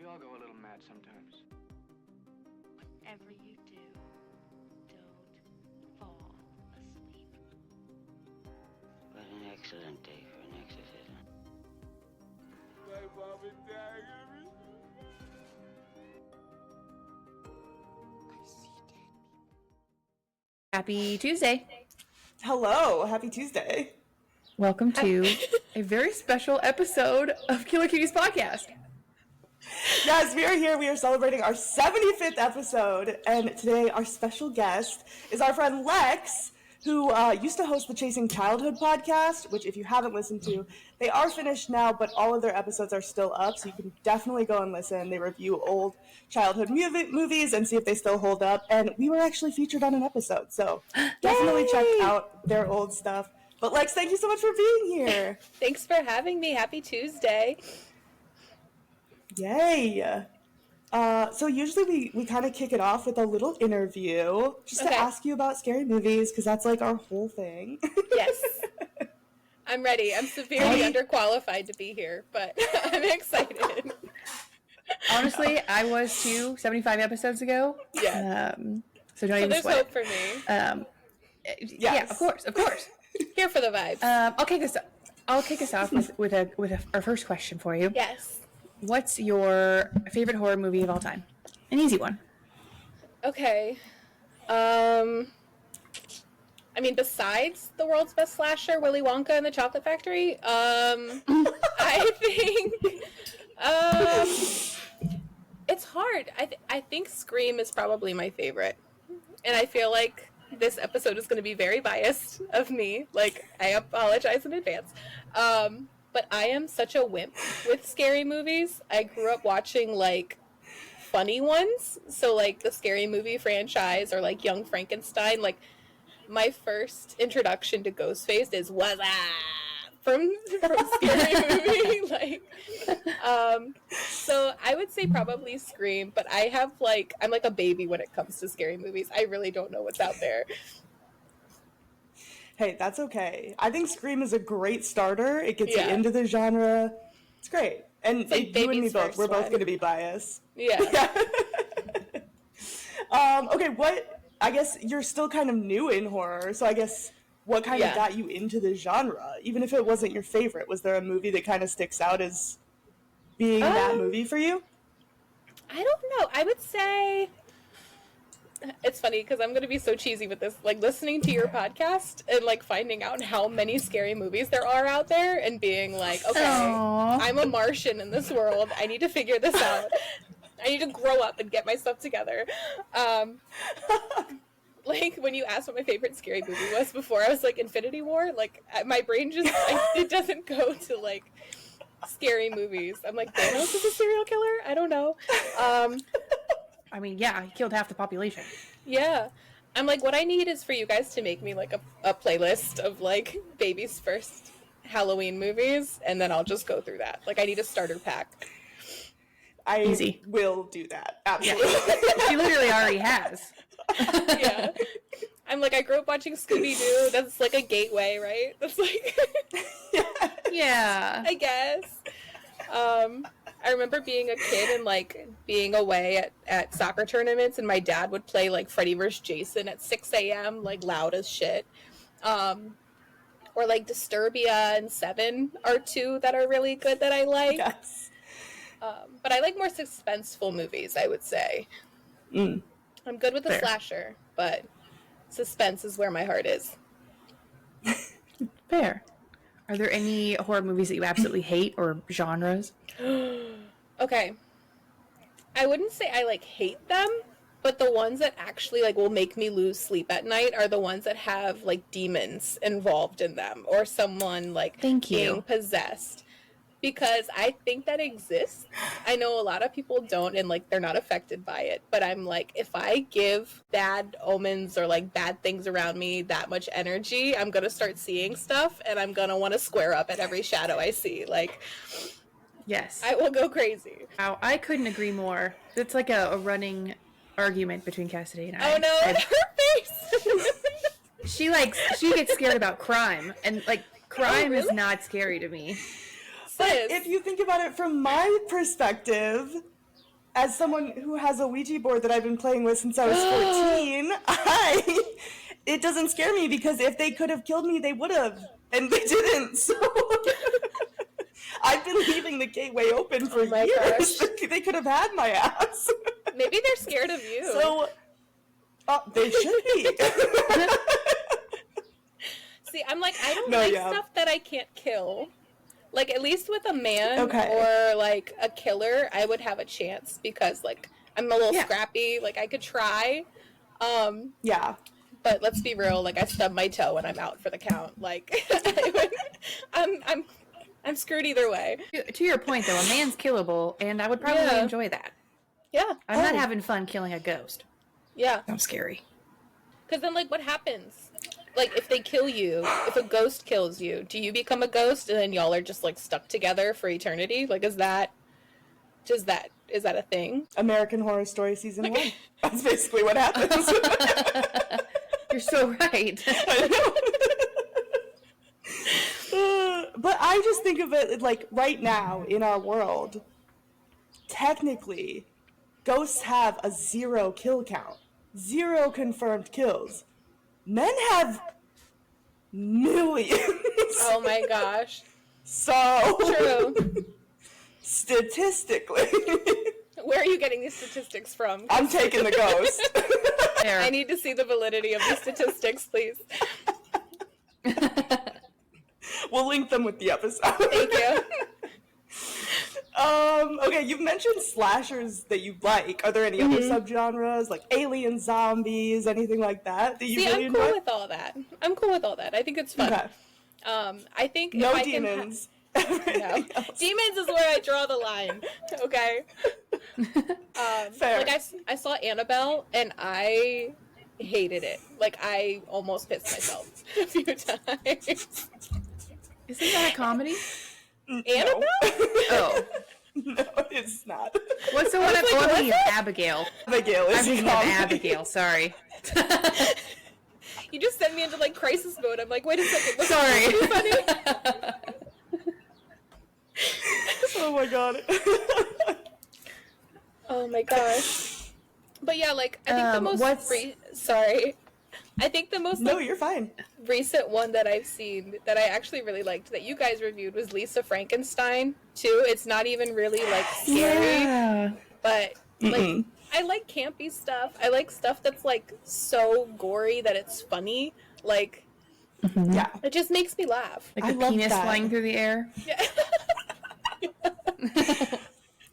all go a little mad sometimes. Whatever you do, don't fall asleep. What an excellent day for an exorcism. My mom and dad. Happy Tuesday. Hello, happy Tuesday. Welcome to a very special episode of Killer Cuties Podcast. Yes, we are here. We are celebrating our 75th episode, and today our special guest is our friend Lex, who used to host the Chasing Childhood podcast, which if you haven't listened to, they are finished now, but all of their episodes are still up, so you can definitely go and listen. They review old childhood movies and see if they still hold up, and we were actually featured on an episode, so definitely check out their old stuff. But Lex, thank you so much for being here. Thanks for having me. Happy Tuesday. Yay. So usually we kind of kick it off with a little interview just to ask you about scary movies, because that's like our whole thing. Yes. I'm ready. I'm severely underqualified to be here, but I'm excited. Honestly, I was too 75 episodes ago. Yeah. So don't even there's sweat. hope for me. Yes. Yeah, of course. Here for the vibes. I'll kick us off with our first question for you. Yes. What's your favorite horror movie of all time? An easy one. Okay. I mean, besides the world's best slasher, Willy Wonka and the Chocolate Factory, I think, it's hard. I think Scream is probably my favorite. And I feel like this episode is going to be very biased of me. Like, I apologize in advance. But I am such a wimp with scary movies. I grew up watching, like, funny ones. So, like, the Scary Movie franchise or, like, Young Frankenstein. Like, my first introduction to Ghostface is "What's up?" from Scary Movie. Like, so I would say probably Scream. But I'm like a baby when it comes to scary movies. I really don't know what's out there. Hey, that's okay. I think Scream is a great starter. It gets you into the genre. It's great. And it's like you and me both, we're both going to be biased. Yeah. Okay, I guess you're still kind of new in horror, so I guess what kind of got you into the genre? Even if it wasn't your favorite, was there a movie that kind of sticks out as being that movie for you? I don't know. I would say... It's funny because I'm going to be so cheesy with this, like listening to your podcast and like finding out how many scary movies there are out there and being like, okay, I'm a Martian in this world. I need to figure this out. I need to grow up and get my stuff together. Like when you asked what my favorite scary movie was before, I was like Infinity War. Like my brain just, it doesn't go to like scary movies. I'm like, Thanos is a serial killer? I don't know. I mean, yeah, he killed half the population. Yeah. I'm like, what I need is for you guys to make me, like, a playlist of, like, baby's first Halloween movies, and then I'll just go through that. Like, I need a starter pack. I will do that. Absolutely. Yeah. She literally already has. Yeah. I'm like, I grew up watching Scooby-Doo. That's, like, a gateway, right? That's, like... Yeah. I guess. I remember being a kid and, like, being away at soccer tournaments, and my dad would play, like, Freddy vs. Jason at 6 a.m., like, loud as shit. Or, like, Disturbia and Seven are two that are really good that I like. Yes. But I like more suspenseful movies, I would say. I'm good with the slasher, but suspense is where my heart is. Fair. Are there any horror movies that you absolutely hate or genres? Okay. I wouldn't say I, like, hate them, but the ones that actually, like, will make me lose sleep at night are the ones that have, like, demons involved in them or someone, like, being possessed. Because I think that exists. I know a lot of people don't and, like, they're not affected by it. But I'm like, if I give bad omens or, like, bad things around me that much energy, I'm going to start seeing stuff and I'm going to want to square up at every shadow I see. Like... Yes. I will go crazy. Wow, I couldn't agree more. It's like a running argument between Cassidy and I. Oh no, her face! She gets scared about crime, and like crime is not scary to me. But if you think about it from my perspective, as someone who has a Ouija board that I've been playing with since I was 14, it doesn't scare me because if they could have killed me, they would have, and they didn't. So I've been leaving the gateway open for years. Gosh. They could have had my ass. Maybe they're scared of you. So they should be. See, I'm like, I don't like stuff that I can't kill. Like, at least with a man or, like, a killer, I would have a chance because, like, I'm a little scrappy. Like, I could try. But let's be real. Like, I stub my toe when I'm out for the count. Like, I'm screwed either way. To your point, though, a man's killable, and I would probably enjoy that. Yeah. I'm not having fun killing a ghost. Yeah. Sounds scary. Because then, like, what happens? Like, if they kill you, if a ghost kills you, do you become a ghost and then y'all are just, like, stuck together for eternity? Like, is that a thing? American Horror Story Season 1. That's basically what happens. You're so right. I know. But I just think of it, like, right now in our world, technically, ghosts have a 0 kill count. 0 confirmed kills. Men have millions. Oh my gosh. So true. Statistically. Where are you getting these statistics from? I'm taking the ghost. I need to see the validity of these statistics, please. We'll link them with the episode. Thank you. Okay, you've mentioned slashers that you like. Are there any other subgenres, like alien, zombies, anything like that you really I'm cool with all that. I think it's fun. Okay. I think no if demons. No. Demons is where I draw the line. Okay. Fair. Like I saw Annabelle and I hated it. Like I almost pissed myself a few times. Isn't that a comedy? Annabelle? Oh. No, it's not. What's the one I'm thinking of? Abigail. Abigail is I'm thinking of Abigail, sorry. You just sent me into like crisis mode. I'm like, wait a second. What's Sorry. funny? Oh my god. Oh my gosh. But yeah, like I think the most sorry. I think the most No, you're fine. recent one that I've seen that I actually really liked that you guys reviewed was Lisa Frankenstein too. It's not even really like scary, but like I like campy stuff. I like stuff that's like so gory that it's funny. Like Yeah. it just makes me laugh. Like I the love penis that. flying through the air. Yeah.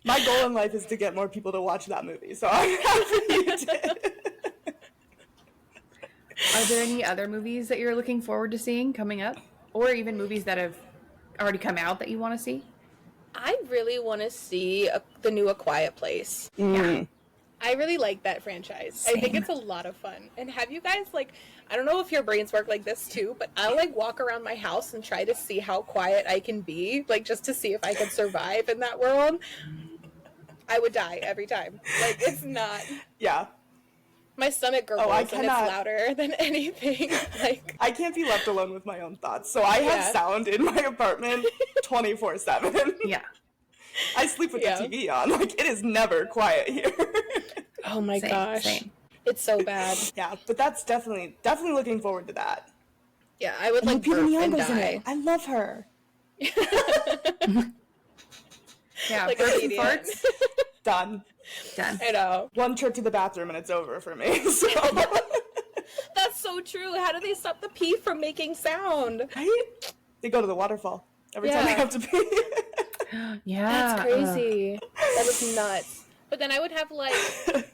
My goal in life is to get more people to watch that movie, so I'm happy you did. Are there any other movies that you're looking forward to seeing coming up? Or even movies that have already come out that you want to see? I really want to see the new A Quiet Place. Yeah. I really like that franchise. Same. I think it's a lot of fun. And have you guys, like, I don't know if your brains work like this too, but I'll, like, walk around my house and try to see how quiet I can be, like, just to see if I can survive in that world. I would die every time. Like, it's not... Yeah. My stomach gurgles and it's cannot. louder than anything. Like, I can't be left alone with my own thoughts, so I have sound in my apartment 24/7. Yeah. I sleep with the TV on. Like, it is never quiet here. oh my gosh. Same. It's so bad. Yeah, but that's definitely looking forward to that. Yeah, I would, And like, Lupita burp and Nyong'o's in die. it. I love her. Yeah, Like burps an and idiot. farts. Done. Done. I know. One trip to the bathroom and it's over for me. So. That's so true. How do they stop the pee from making sound? Right? They go to the waterfall every time they have to pee. Yeah. That's crazy. That is nuts. But then I would have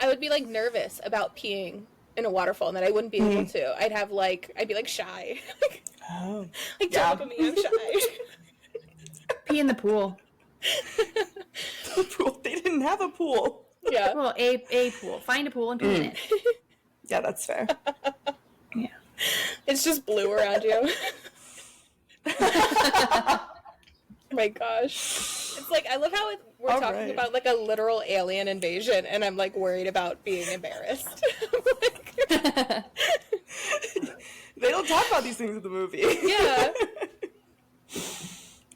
I would be like nervous about peeing in a waterfall and then I wouldn't be able to. I'd be like shy. Oh. Like, don't look at me, I'm shy. Pee in the pool. The pool. They didn't have a pool. Yeah. Well, a pool. Find a pool and pee in it. Yeah, that's fair. Yeah. It's just blue around you. Oh my gosh. It's like, I love how we're All talking right. about like a literal alien invasion and I'm like worried about being embarrassed. Like, They don't talk about these things in the movie. yeah.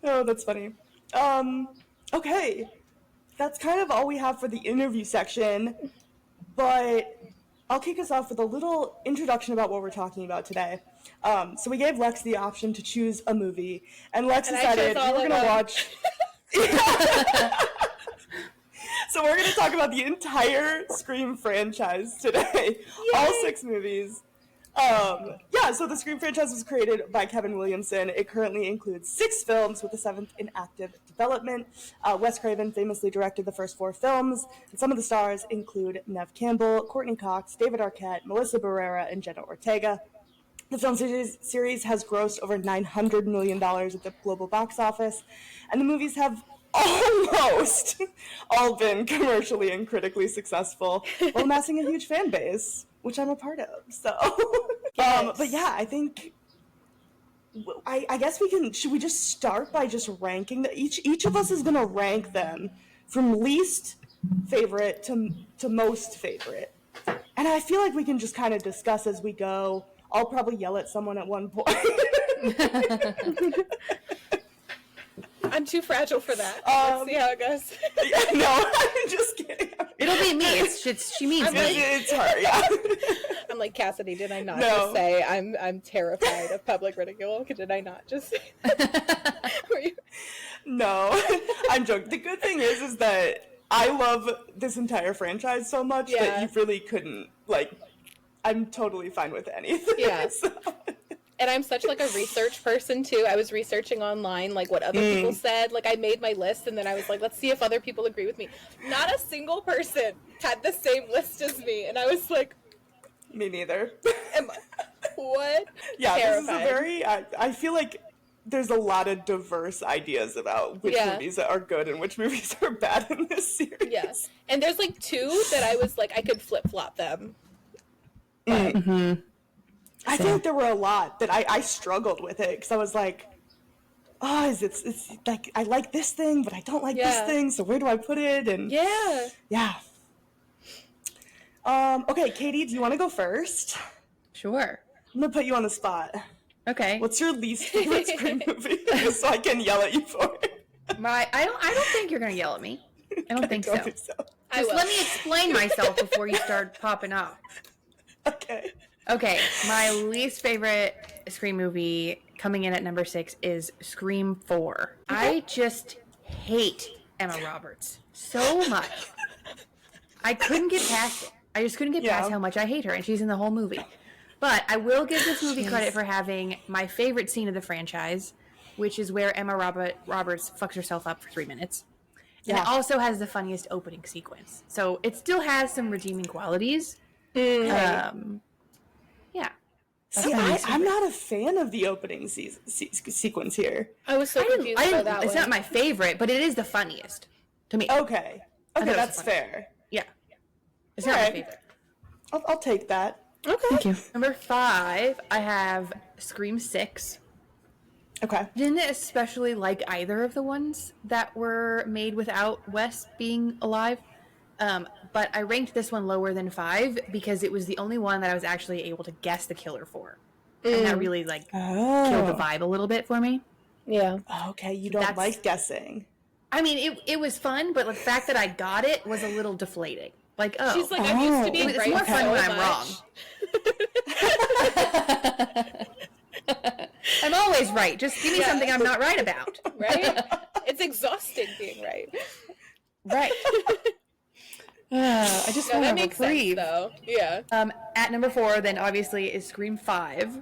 Oh, that's funny. Okay. that's kind of all we have for the interview section, but I'll kick us off with a little introduction about what we're talking about today. So we gave Lex the option to choose a movie, and Lex decided we were going to watch... So we're going to talk about the entire Scream franchise today. Yay! All 6 movies. So the Scream franchise was created by Kevin Williamson. It currently includes 6 films, with the 7th in active development. Wes Craven famously directed the first 4 films, and some of the stars include Neve Campbell, Courtney Cox, David Arquette, Melissa Barrera, and Jenna Ortega. The film series has grossed over $900 million at the global box office, and the movies have almost all been commercially and critically successful, while amassing a huge fan base, which I'm a part of. So, Yes. But yeah, I think I guess should we just start by just ranking each of us is gonna rank them from least favorite to most favorite, and I feel like we can just kind of discuss as we go. I'll probably yell at someone at one point. I'm too fragile for that. Let's see how it goes. No, I'm just kidding. It'll be me. She means I'm me. like- It's her, yeah. I'm like, Cassidy, did I not No. just say I'm terrified of public ridicule? Did I not just say that? Were you- No, I'm joking. The good thing is that I love this entire franchise so much that Yeah. you really couldn't, I'm totally fine with anything. Yeah. So. And I'm such like a research person too. I was researching online like what other people said. Like I made my list and then I was like, let's see if other people agree with me. Not a single person had the same list as me, and I was like, Me neither. what? Yeah, Terrified. this is a very, I feel like there's a lot of diverse ideas about which movies are good and which movies are bad in this series. Yes. And there's like 2 that I was like, I could flip-flop them. I think there were a lot that I struggled with it because I was like, oh, it's like I like this thing, but I don't like this thing. So where do I put it? And yeah. Okay, Katie, do you want to go first? Sure. I'm gonna put you on the spot. Okay. What's your least favorite Scream movie? Just so I can yell at you for it. I don't think you're gonna yell at me. I don't think so. Don't think so. Just let me explain myself before you start popping off. Okay. Okay, my least favorite Scream movie coming in at number 6 is Scream 4. I just hate Emma Roberts so much. I couldn't get past it. I just couldn't get past how much I hate her, and she's in the whole movie. But I will give this movie credit for having my favorite scene of the franchise, which is where Emma Roberts fucks herself up for 3 minutes. And it also has the funniest opening sequence. So it still has some redeeming qualities. Yeah. See, I'm not a fan of the opening sequence here. I was so confused by that It's one. not my favorite, but it is the funniest to me. Okay, thought it was that's funny. fair. Yeah. It's not my Alright. favorite. I'll take that. Okay. Thank you. Number 5, I have Scream 6. Okay. Didn't especially like either of the ones that were made without Wes being alive. But I ranked this one lower than 5 because it was the only one that I was actually able to guess the killer for. And that really, killed the vibe a little bit for me. Yeah. Okay, you don't like guessing. I mean, it was fun, but the fact that I got it was a little deflating. Like, oh. She's like, I'm used to being it's right more fun so when I'm much. wrong. I'm always right. Just give me something I'm not right about. Right? It's exhausting being right. Right. I just No, want that to makes sense, reprieve. though. Yeah. At number 4, then obviously is Scream 5.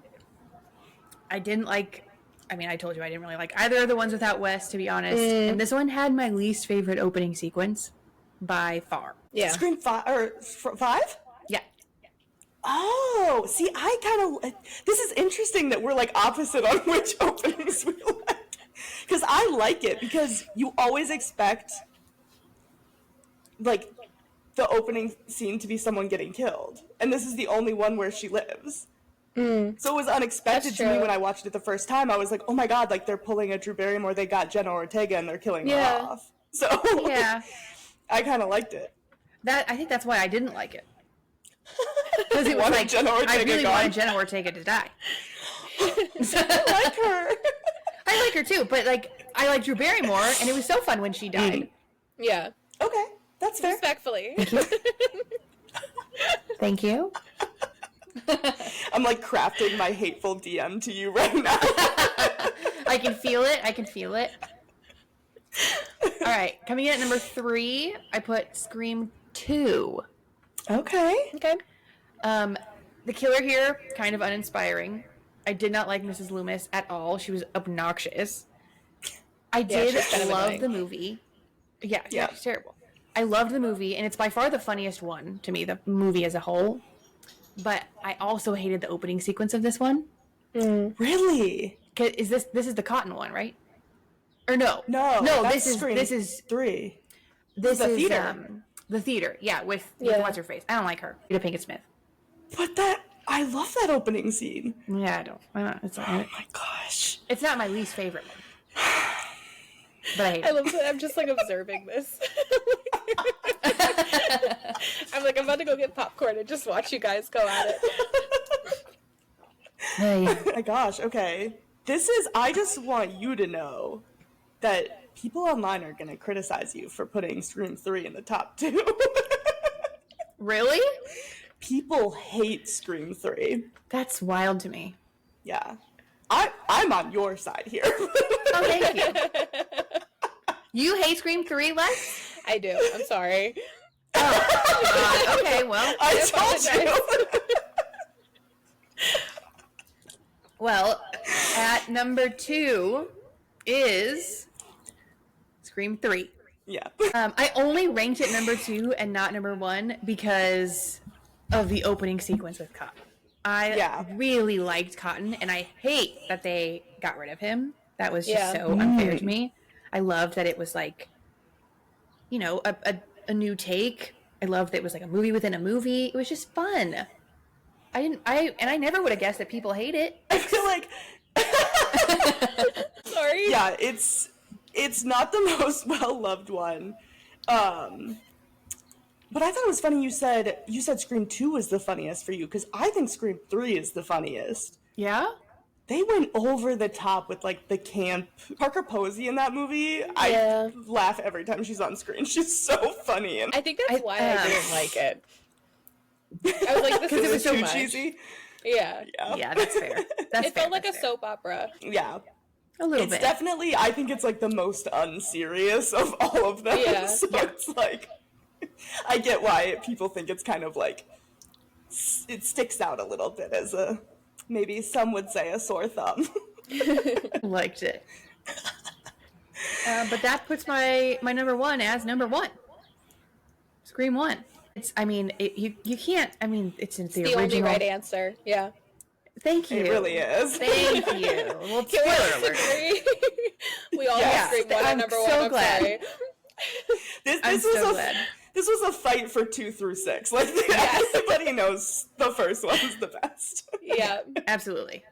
I didn't like. I mean, I told you I didn't really like either of the ones without Wes, to be honest. And this one had my least favorite opening sequence by far. Yeah. Scream 5 or 5? Yeah. Oh, see, I kind of. This is interesting that we're like opposite on which openings we like. Because I like it because you always expect, like, the opening scene to be someone getting killed, and this is the only one where she lives. So it was unexpected That's to me true. when I watched it the first time. I was like, oh my god, like they're pulling a Drew Barrymore, they got Jenna Ortega and they're killing her off. So Yeah. I kind of liked it. I think that's why I didn't like it. Because it was Wanted like, Jenna I Ortega really gone. wanted Jenna Ortega to die. I like her. I like her too, but like, I like Drew Barrymore, and it was so fun when she died. Yeah. Okay, that's fair. Respectfully. Thank you. I'm like crafting my hateful DM to you right now. I can feel it. All right, coming in at number 3, I put Scream 2. Okay. The killer here, kind of uninspiring. I did not like Mrs. Loomis at all. She was obnoxious. I did she's kind of love annoying. the movie. Yeah, Yeah. she's terrible. I loved the movie, and it's by far the funniest one to me, the movie as a whole. But I also hated the opening sequence of this one. Really? 'Cause this is the cotton one, right? Or no? No, this is Scream 3. this the is theater. The theater. Yeah, with what's her face? I don't like her. Jada Pinkett Smith. But I love that opening scene. Yeah, I don't. It's Oh my gosh. it's not my least favorite one. But I hate I it. love that I'm just like observing this. I'm like, I'm about to go get popcorn and just watch you guys go at it. Hey. Oh my gosh, okay. I just want you to know that people online are going to criticize you for putting Scream 3 in the top 2. Really? People hate Scream 3. That's wild to me. Yeah. I'm on your side here. Oh, thank you. You hate Scream 3, Lex? I do. I'm sorry. Okay, well. I told you. Well, at number 2 is Scream 3. Yeah. I only ranked it number 2 and not number 1 because of the opening sequence with Cotton. I really liked Cotton, and I hate that they got rid of him. That was just so unfair to me. I loved that it was like, you know, a new take. I loved that it was like a movie within a movie. It was just fun. I never would have guessed that people hate it. I feel like Sorry. yeah, it's not the most well-loved one. But I thought it was funny you said Scream 2 was the funniest for you, because I think Scream 3 is the funniest. Yeah? They went over the top with like the camp. Parker Posey in that movie, Yeah. I laugh every time she's on screen. She's so funny. And I think that's why I didn't like it. I was like, this because is it was too too much. cheesy. Yeah. Yeah, that's fair. That's It fair, felt like a that's fair. soap opera. Yeah. A little It's bit. definitely, I think it's like the most unserious of all of them. Yeah. So it's like, I get why people think it's kind of like, it sticks out a little bit as a, maybe some would say a sore thumb. Liked it. But that puts my number 1 as number 1. Scream 1. It's, I mean, you can't, I mean, it's in the The original. only right answer. Yeah. Thank you. It really is. Thank you. Well, Can we spoiler all alert. agree? We all Yes. have Scream 1 I'm and number so 1. I'm glad. sorry. I'm This so was glad. This was a fight for 2 through 6. Like, everybody knows the first one is the best. Yeah. Absolutely.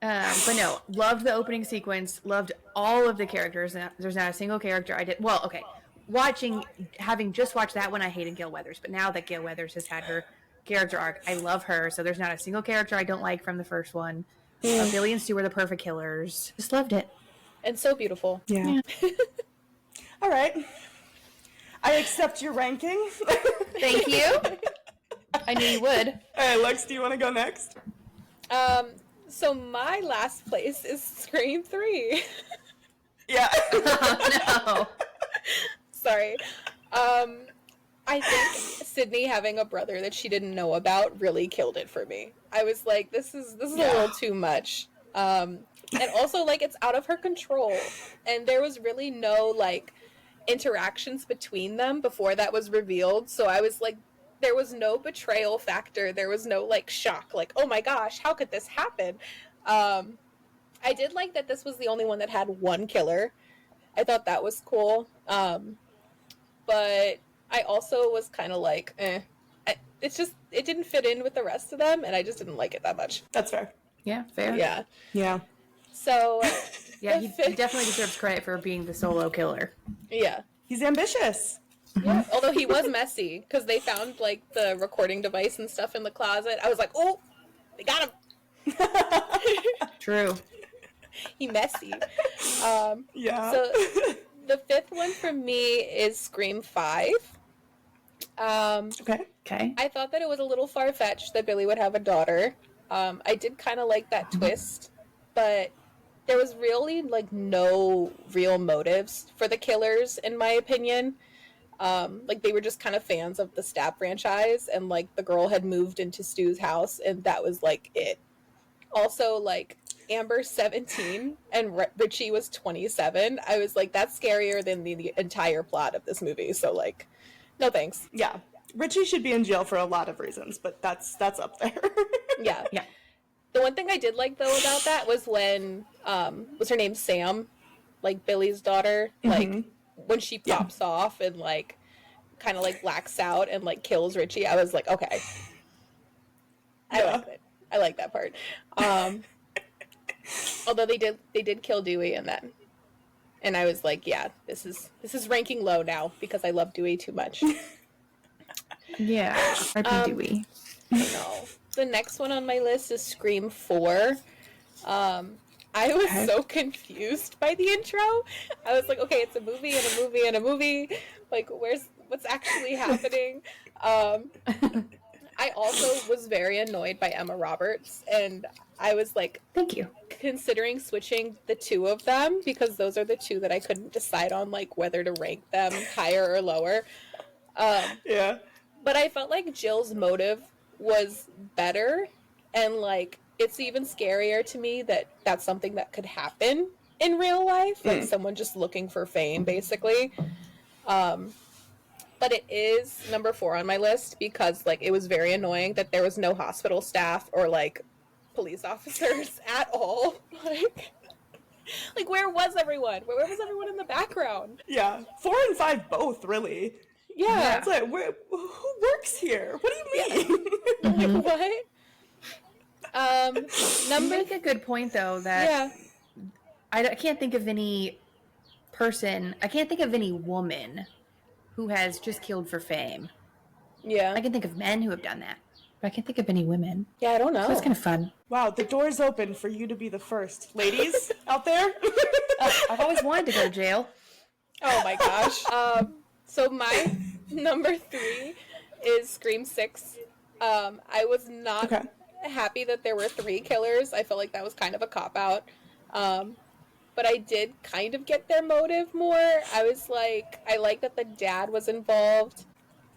But no, loved the opening sequence, loved all of the characters. There's not a single character I did. Well, okay. Having just watched that one, I hated Gail Weathers. But now that Gail Weathers has had her character arc, I love her. So there's not a single character I don't like from the first one. Billy and Stu were the perfect killers. Just loved it. And so beautiful. Yeah. All right. I accept your ranking. Thank you. I knew you would. All right, Lex, do you want to go next? So my last place is Scream 3. Yeah. Oh, no. Sorry. I think Sydney having a brother that she didn't know about really killed it for me. I was like, this is a little too much. And also, like, it's out of her control. And there was really no, like, interactions between them before that was revealed. So I was like, there was no betrayal factor. There was no, like, shock. Like, oh my gosh, how could this happen? I did like that this was the only one that had one killer. I thought that was cool. But I also was kind of like, it didn't fit in with the rest of them, and I just didn't like it that much. That's fair. Yeah, fair. Yeah. Yeah. So, Yeah, he definitely deserves credit for being the solo killer. yeah. He's ambitious. Yeah. Although he was messy, because they found, like, the recording device and stuff in the closet. I was like, oh, they got him. True. He messy. Yeah. So The fifth one for me is Scream 5. Okay. I thought that it was a little far-fetched that Billy would have a daughter. I did kind of like that twist, but there was really, like, no real motives for the killers, in my opinion. Like, they were just kind of fans of the Stab franchise, and, like, the girl had moved into Stu's house, and that was, like, it. Also, like, Amber's 17, and Richie was 27. I was like, that's scarier than the entire plot of this movie, so, like, no thanks. Yeah. Richie should be in jail for a lot of reasons, but that's up there. Yeah. The one thing I did like, though, about that was when, was her name Sam? Like, Billy's daughter? Like, when she pops off and, like, kind of, like, blacks out and, like, kills Richie, I was like, okay. I like it. I like that part. Although they did kill Dewey in that. And I was like, yeah, this is ranking low now because I love Dewey too much. Yeah, I Dewey. No. The next one on my list is Scream 4. I was so confused by the intro. I was like, okay, it's a movie and a movie and a movie. Like, what's actually happening? I also was very annoyed by Emma Roberts, and I was like, thank you, considering switching the two of them because those are the two that I couldn't decide on, like, whether to rank them higher or lower. Yeah. But I felt like Jill's motive was better, and, like, it's even scarier to me that that's something that could happen in real life, like someone just looking for fame, basically. But it is number 4 on my list because, like, it was very annoying that there was no hospital staff or, like, police officers at all. Like, where was everyone? Where was everyone in the background? Yeah. 4 and 5 both, really. Yeah. It's like, who works here? What do you mean? Like, what? You make a good point, though, that I can't think of any person, I can't think of any woman who has just killed for fame. Yeah. I can think of men who have done that, but I can't think of any women. Yeah, I don't know. So it's kind of fun. Wow, the door's open for you to be the first. Ladies out there? I've always wanted to go to jail. Oh my gosh. So my number 3 is Scream 6. I was not happy that there were 3 killers. I felt like that was kind of a cop-out. But I did kind of get their motive more. I was like, I like that the dad was involved.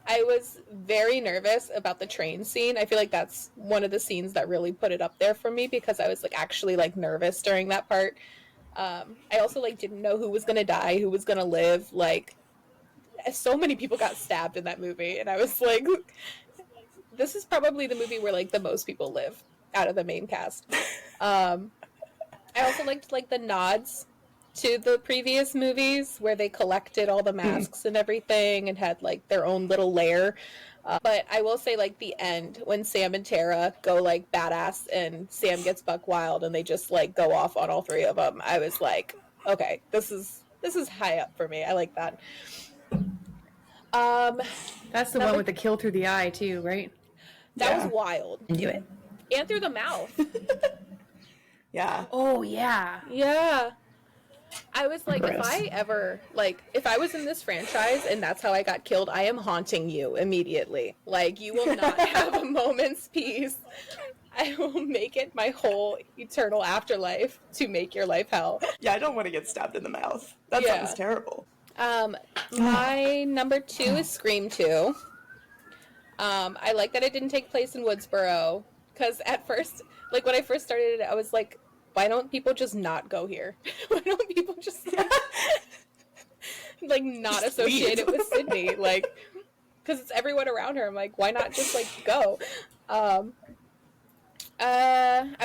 I was very nervous about the train scene. I feel like that's one of the scenes that really put it up there for me because I was, like, actually, like, nervous during that part. I also, like, didn't know who was gonna die, who was gonna live. Like, so many people got stabbed in that movie, and I was like, this is probably the movie where, like, the most people live out of the main cast. I also liked, like, the nods to the previous movies where they collected all the masks and everything and had, like, their own little lair. But I will say, like, the end when Sam and Tara go, like, badass and Sam gets buck wild and they just, like, go off on all 3 of them. I was like, okay, this is high up for me. I like that. That's the one with the kill through the eye too, right? That was wild. And do it. And through the mouth. Yeah. Oh yeah. Yeah. I was like, Gross. if I was in this franchise and that's how I got killed, I am haunting you immediately. Like, you will not have a moment's peace. I will make it my whole eternal afterlife to make your life hell. Yeah, I don't want to get stabbed in the mouth. That sounds terrible. My number 2 is Scream 2. I like that it didn't take place in Woodsboro, because at first, like, when I first started it, I was like, why don't people just not go here? Why don't people just, like, not Just associate leave. it with Sydney? Like, because it's everyone around her. I'm like, why not just, like, go? I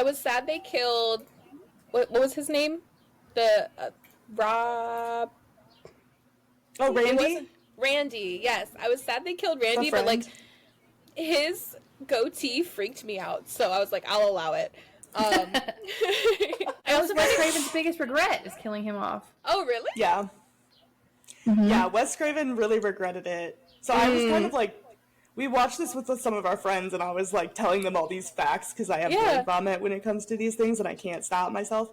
was sad they killed, what was his name? The, Rob... Oh, Randy? Randy, yes. I was sad they killed Randy, but, like, his goatee freaked me out, so I was like, I'll allow it. That was Wes Craven's biggest regret, is killing him off. Oh, really? Yeah. Yeah, Wes Craven really regretted it. So I was kind of like, we watched this with some of our friends, and I was like telling them all these facts because I have brain vomit when it comes to these things, and I can't stop myself.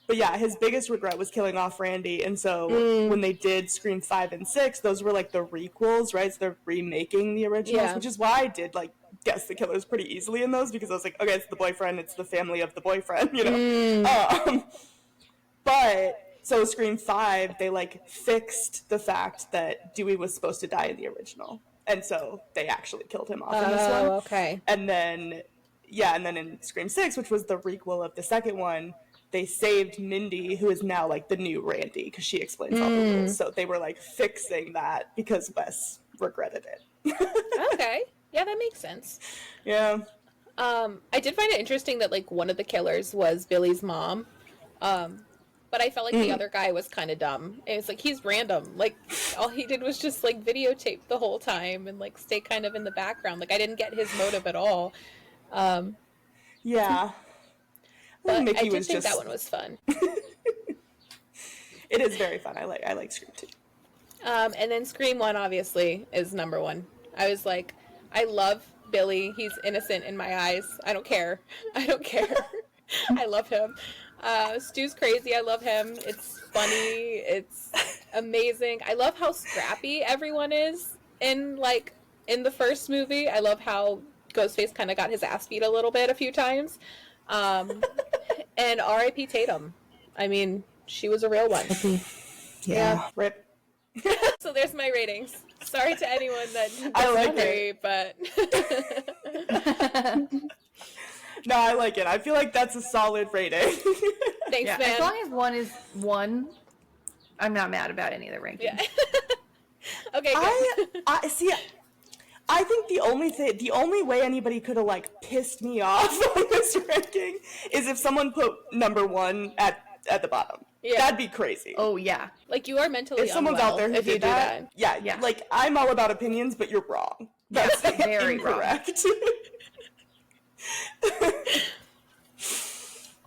But yeah, his biggest regret was killing off Randy, and so when they did Scream 5 and 6, those were like the requels, right? So they're remaking the originals, which is why I did like guess the killers pretty easily in those, because I was like, okay, it's the boyfriend, it's the family of the boyfriend, you know? But, so Scream 5, they like fixed the fact that Dewey was supposed to die in the original, and so they actually killed him off in this one. Okay. And then, and then in Scream 6, which was the requel of the second one, they saved Mindy, who is now like the new Randy, because she explains all the rules. So they were like fixing that because Wes regretted it. Okay. Yeah, that makes sense. Yeah. I did find it interesting that like one of the killers was Billy's mom. But I felt like the other guy was kind of dumb. It's like, he's random. Like, all he did was just like videotape the whole time and like stay kind of in the background. Like, I didn't get his motive at all. Yeah. But Mickey I did was think just... that one was fun. It is very fun. I like Scream 2. And then Scream 1, obviously, is number one. I was like, I love Billy. He's innocent in my eyes. I don't care. I don't care. I love him. Stu's crazy. I love him. It's funny. It's amazing. I love how scrappy everyone is in the first movie. I love how Ghostface kind of got his ass beat a little bit a few times. And R.I.P. Tatum. I mean, she was a real one. Yeah. Rip. So there's my ratings. Sorry to anyone that I like agree, but no, I like it. I feel like that's a solid rating. Thanks, man. As long as one is one, I'm not mad about any of the rankings. Yeah. Okay. I see. I think the only way anybody could have like pissed me off on this ranking is if someone put number one at the bottom. Yeah. That'd be crazy. Oh yeah. Like, you are mentally If someone's unwell out there who if you did do that, that. yeah, like I'm all about opinions, but you're wrong. That's very incorrect.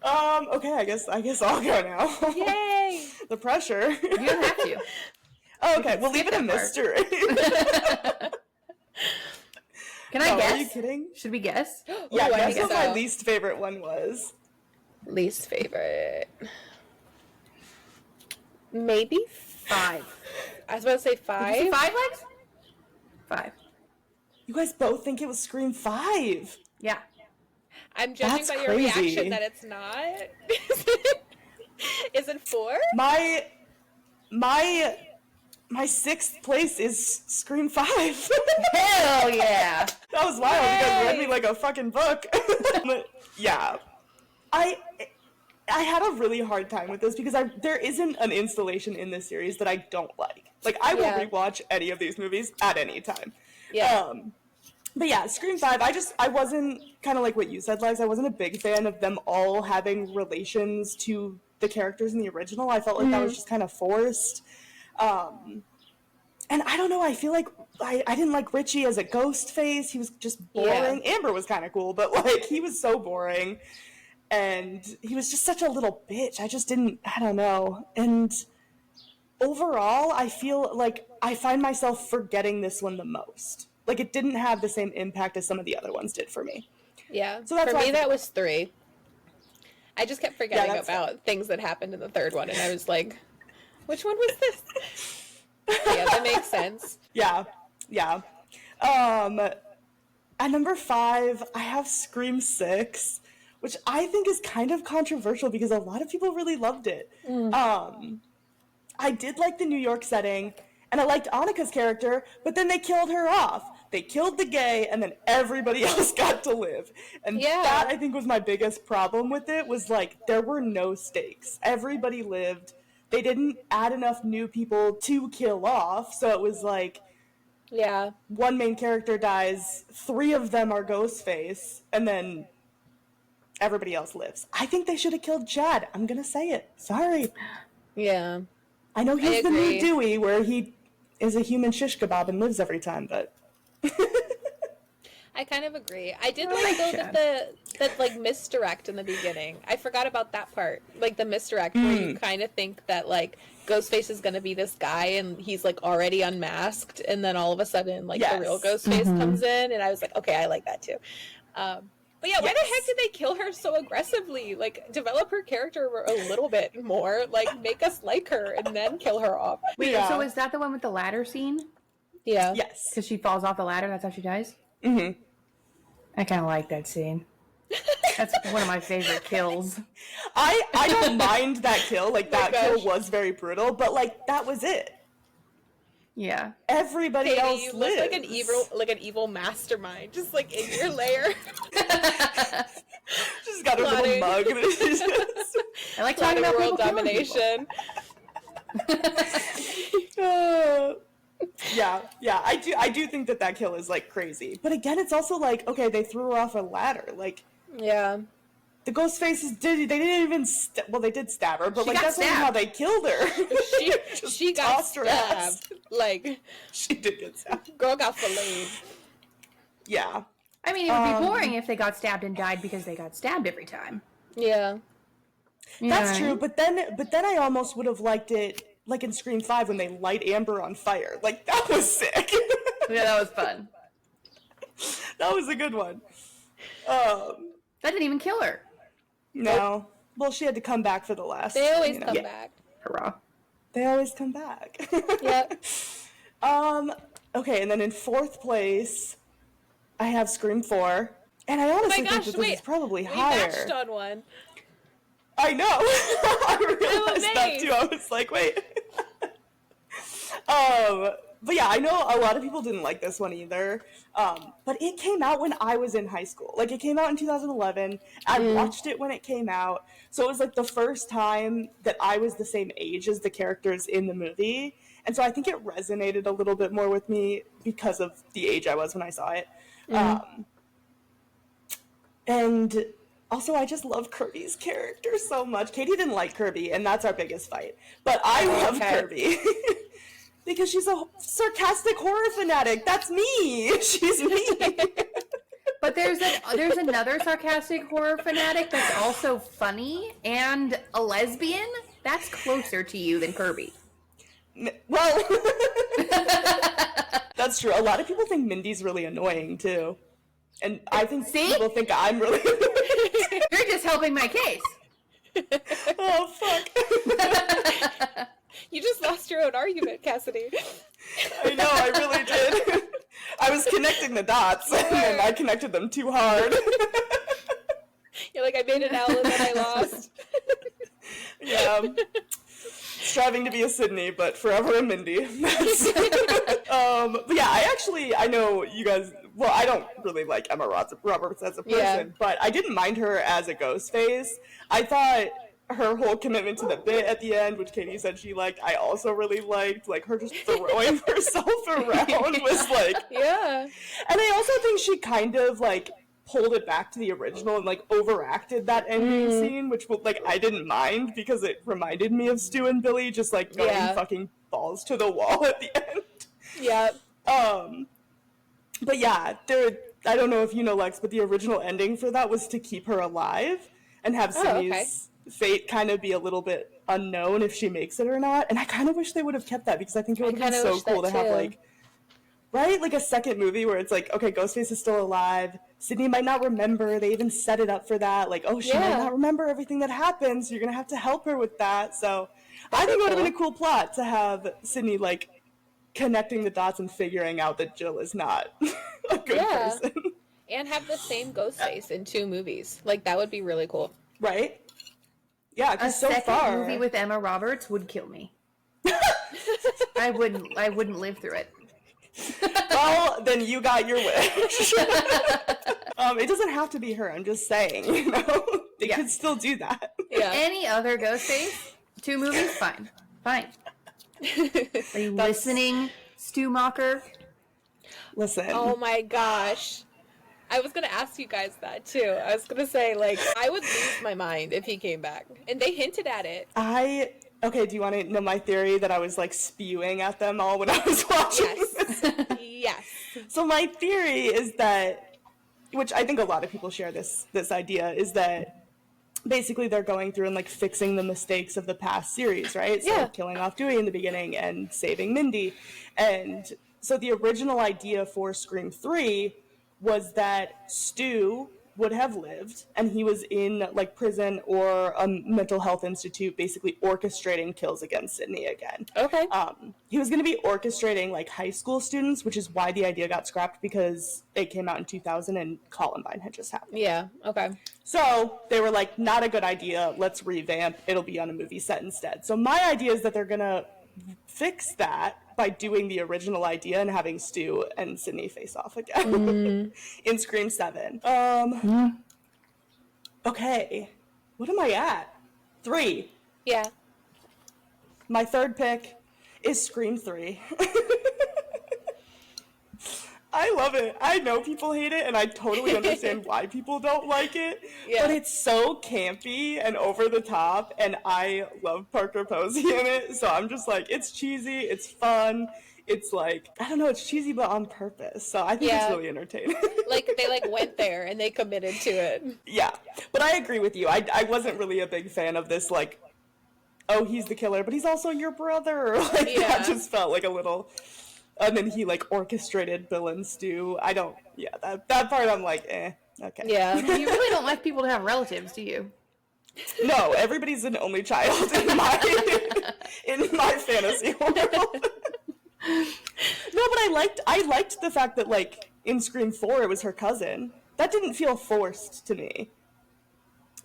Okay, I guess I'll go now. Yay! The pressure. You don't have to. Okay, we'll leave it a mystery. Can I guess? Are you kidding? Should we guess? Yeah, Ooh, I guess think what my so. least favorite one was. Least favorite. Maybe 5. I was about to say 5. Did you say 5 legs? 5. You guys both think it was Scream 5. Yeah. I'm judging That's by your crazy. reaction that it's not. Is it 4? My 6th place is Scream 5. Hell yeah. That was wild. You guys read Yay. me like a fucking book. Yeah. I had a really hard time with this because there isn't an installation in this series that I don't like. Like, I will Yeah. rewatch any of these movies at any time. Yeah. But yeah, Scream 5, I wasn't, kind of like what you said, Lex, I wasn't a big fan of them all having relations to the characters in the original. I felt like that was just kind of forced. And I don't know, I feel like I didn't like Richie as a ghost face. He was just boring. Yeah. Amber was kind of cool, but like he was so boring. And he was just such a little bitch. I don't know. And overall, I feel like I find myself forgetting this one the most. Like, it didn't have the same impact as some of the other ones did for me. Yeah. So that's for why me, I- that was 3. I just kept forgetting that's about things that happened in the third one, and I was like, which one was this? Yeah, that makes sense. Yeah. At number 5, I have Scream 6, which I think is kind of controversial because a lot of people really loved it. I did like the New York setting, and I liked Annika's character, but then they killed her off. They killed the gay, and then everybody else got to live. And Yeah. that, I think, was my biggest problem with it, was, like, there were no stakes. Everybody lived. They didn't add enough new people to kill off, so it was like, Yeah. one main character dies, 3 of them are Ghostface, and then everybody else lives. I think they should have killed Chad. I'm gonna say it. Sorry. Yeah. I know he's the new agree. Dewey, where he is a human shish kebab and lives every time, but... I kind of agree. I did I like like though Chad. that like misdirect in the beginning. I forgot about that part. Like the misdirect where you kind of think that like Ghostface is gonna be this guy and he's like already unmasked, and then all of a sudden like the real Yes. Ghostface comes in, and I was like, okay, I like that too. But But yeah, why the heck did they kill her so aggressively? Like, develop her character a little bit more. Like, make us like her and then kill her off. Wait, so is that the one with the ladder scene? Yeah. Yes. Because she falls off the ladder, that's how she dies? Mm-hmm. I kind of like that scene. That's one of my favorite kills. I don't mind that kill. Like, that kill gosh. was very brutal, but, like, that was it. Yeah. Everybody Katie, else you lives. look like an evil mastermind, just like in your lair. She's got her Plotting. little mug. And she's just... I like talking about world people killing people. domination. Yeah, I do think that kill is, like, crazy. But again, it's also like, okay, they threw her off a ladder. Like, Yeah. the ghost faces they didn't even, well, they did stab her, but, She like, got that's not stabbed. how they killed her. She got tossed her ass. stabbed. Like, She did get stabbed. girl got filleted. Yeah. I mean, it would be boring if they got stabbed and died because they got stabbed every time. Yeah. That's true, but then I almost would have liked it, like in Scream 5 when they light Amber on fire. Like, that was sick. Yeah, that was fun. That was a good one. That didn't even kill her. No. Well, she had to come back for the last. They always you know. come back. Hurrah. They always come back. Yep. Okay, and then in fourth place, I have Scream 4. And I honestly think that this is probably we higher. matched on one. I know. I realized that amazed. too. I was like, wait. But yeah, I know a lot of people didn't like this one either. But it came out when I was in high school. Like, it came out in 2011. I watched it when it came out. So it was like the first time that I was the same age as the characters in the movie. And so I think it resonated a little bit more with me because of the age I was when I saw it. And also, I just love Kirby's character so much. Katie didn't like Kirby, and that's our biggest fight. But I love Kirby. Because she's a sarcastic horror fanatic. That's me. She's me. But there's another sarcastic horror fanatic that's also funny and a lesbian. That's closer to you than Kirby. Well, that's true. A lot of people think Mindy's really annoying, too. And I think people think I'm really annoying. You're just helping my case. Oh, fuck. You just lost your own argument, Cassidy. I know, I really did. I was connecting the dots, and then I connected them too hard. You're like, I made an L and then I lost. Yeah. Striving to be a Sydney, but forever a Mindy. But yeah, I know you guys, well, I don't really like Emma Roberts as a person, but I didn't mind her as a ghost face. I thought her whole commitment to the bit at the end, which Katie said she liked, I also really liked. Like, her just throwing herself around was like... Yeah. And I also think she kind of, like, pulled it back to the original and, like, overacted that ending scene, which, like, I didn't mind because it reminded me of Stu and Billy just, like, going fucking balls to the wall at the end. Yeah. But yeah, I don't know if you know, Lex, but the original ending for that was to keep her alive and have Sydney's fate kind of be a little bit unknown if she makes it or not. And I kind of wish they would have kept that because I think it would have been so cool to have, like, right? Like a second movie where it's like, okay, Ghostface is still alive. Sydney might not remember. They even set it up for that. Like, oh, she might not remember everything that happened, so you're going to have to help her with that. So I think it would have been a cool plot to have Sydney, like, connecting the dots and figuring out that Jill is not a good person. And have the same ghost face in 2 movies. Like, that would be really cool. Right? Yeah, A because so second far... movie with Emma Roberts would kill me. I wouldn't live through it. Well, then you got your wish. It doesn't have to be her, I'm just saying, you know? They could still do that. Yeah. Any other Ghostface? 2 movies? Fine. Fine. Are you listening, Stu Mocker? Listen. Oh my gosh. I was going to ask you guys that too. I was going to say, like, I would lose my mind if he came back. And they hinted at it. Okay, do you want to know my theory that I was, like, spewing at them all when I was watching this? Yes. So my theory is that, which I think a lot of people share this idea, is that basically they're going through and, like, fixing the mistakes of the past series, right? So killing off Dewey in the beginning and saving Mindy. And so the original idea for Scream 3 was that Stu would have lived, and he was in like prison or a mental health institute, basically orchestrating kills against Sydney again. Okay. He was going to be orchestrating like high school students, which is why the idea got scrapped, because it came out in 2000 and Columbine had just happened. Yeah. Okay. So they were like, not a good idea. Let's revamp. It'll be on a movie set instead. So my idea is that they're going to fix that by doing the original idea and having Stu and Sydney face off again in Scream 7. Okay. What am I at? 3. Yeah. My third pick is Scream 3. I love it. I know people hate it, and I totally understand why people don't like it. Yeah. But it's so campy and over the top, and I love Parker Posey in it. So I'm just like, it's cheesy, it's fun. It's like, I don't know, it's cheesy, but on purpose. So I think it's really entertaining. Like, they like went there and they committed to it. Yeah. But I agree with you. I wasn't really a big fan of this, like, oh, he's the killer, but he's also your brother. Like, that just felt like a little... And then he, like, orchestrated Bill and Stu. That part I'm like, okay. Yeah. You really don't like people to have relatives, do you? No, everybody's an only child in my fantasy world. No, but I liked the fact that, like, in Scream 4 it was her cousin. That didn't feel forced to me.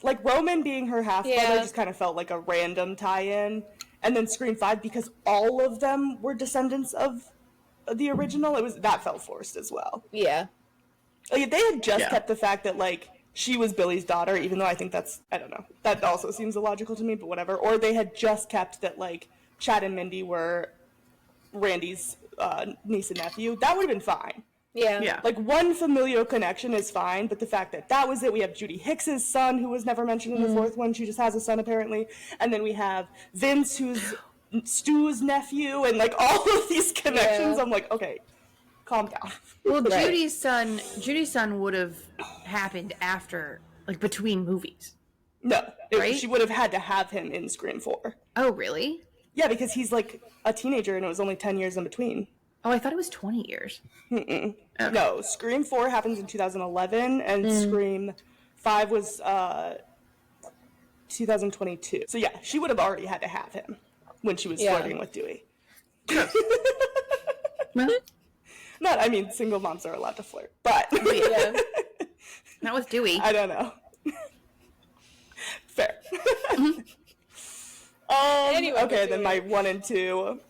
Like, Roman being her half-brother just kind of felt like a random tie-in. And then Scream 5, because all of them were descendants of the original, that felt forced as well. Yeah. Like, if they had just kept the fact that, like, she was Billy's daughter, even though I think that's, I don't know, that also seems illogical to me, but whatever. Or they had just kept that, like, Chad and Mindy were Randy's niece and nephew, that would have been fine. Yeah. Like, one familial connection is fine, but the fact that was it. We have Judy Hicks's son, who was never mentioned in the fourth one. She just has a son, apparently. And then we have Vince, who's Stu's nephew, and, like, all of these connections. I'm like, okay, calm down. Well, Judy's son would have happened after, like, between movies. No, she would have had to have him in Scream 4. Oh, really? Yeah, because he's, like, a teenager, and it was only 10 years in between. Oh, I thought it was 20 years. Okay. No, Scream 4 happens in 2011, and Scream 5 was 2022. So, yeah, she would have already had to have him when she was flirting with Dewey. I mean, single moms are allowed to flirt, but... Not with Dewey. I don't know. Fair. Anyway, okay, then my 1 and 2...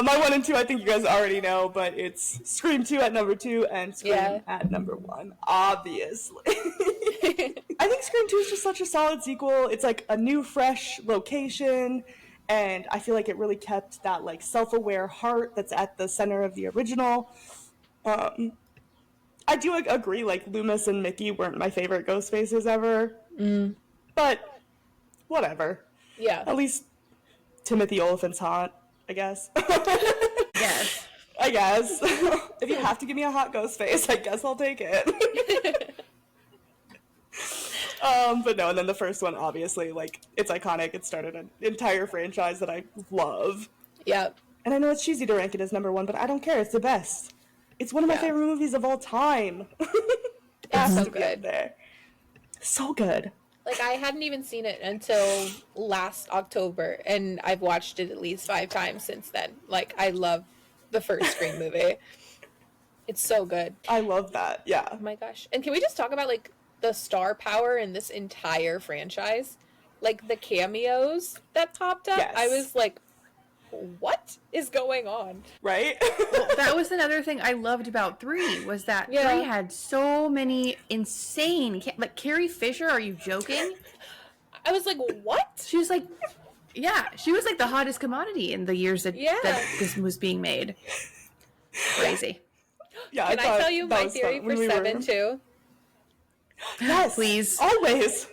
my 1 and 2, I think you guys already know, but it's Scream 2 at number 2 and Scream at number 1, obviously. I think Scream 2 is just such a solid sequel. It's like a new, fresh location, and I feel like it really kept that, like, self-aware heart that's at the center of the original. I do agree, like, Loomis and Mickey weren't my favorite Ghostfaces ever, but whatever. Yeah. At least Timothy Olyphant's hot, I guess. Yes. I guess. If you have to give me a hot ghost face, I guess I'll take it. But no, and then the first one, obviously, like, it's iconic. It started an entire franchise that I love. Yeah. And I know it's cheesy to rank it as number 1, but I don't care. It's the best. It's one of my favorite movies of all time. It's so good. There. So good. Like, I hadn't even seen it until last October, and I've watched it at least 5 times since then. Like, I love the first Scream movie. It's so good. I love that, yeah. Oh my gosh. And can we just talk about, like, the star power in this entire franchise? Like, the cameos that popped up? Yes. I was like, what is going on? Right? Well, that was another thing I loved about 3, was that 3 had so many insane... Like, Carrie Fisher, are you joking? I was like, what? She was like... Yeah, she was like the hottest commodity in the years that this was being made. Crazy. Yeah, Can I tell you my theory for 7, too? Yes, please. Always.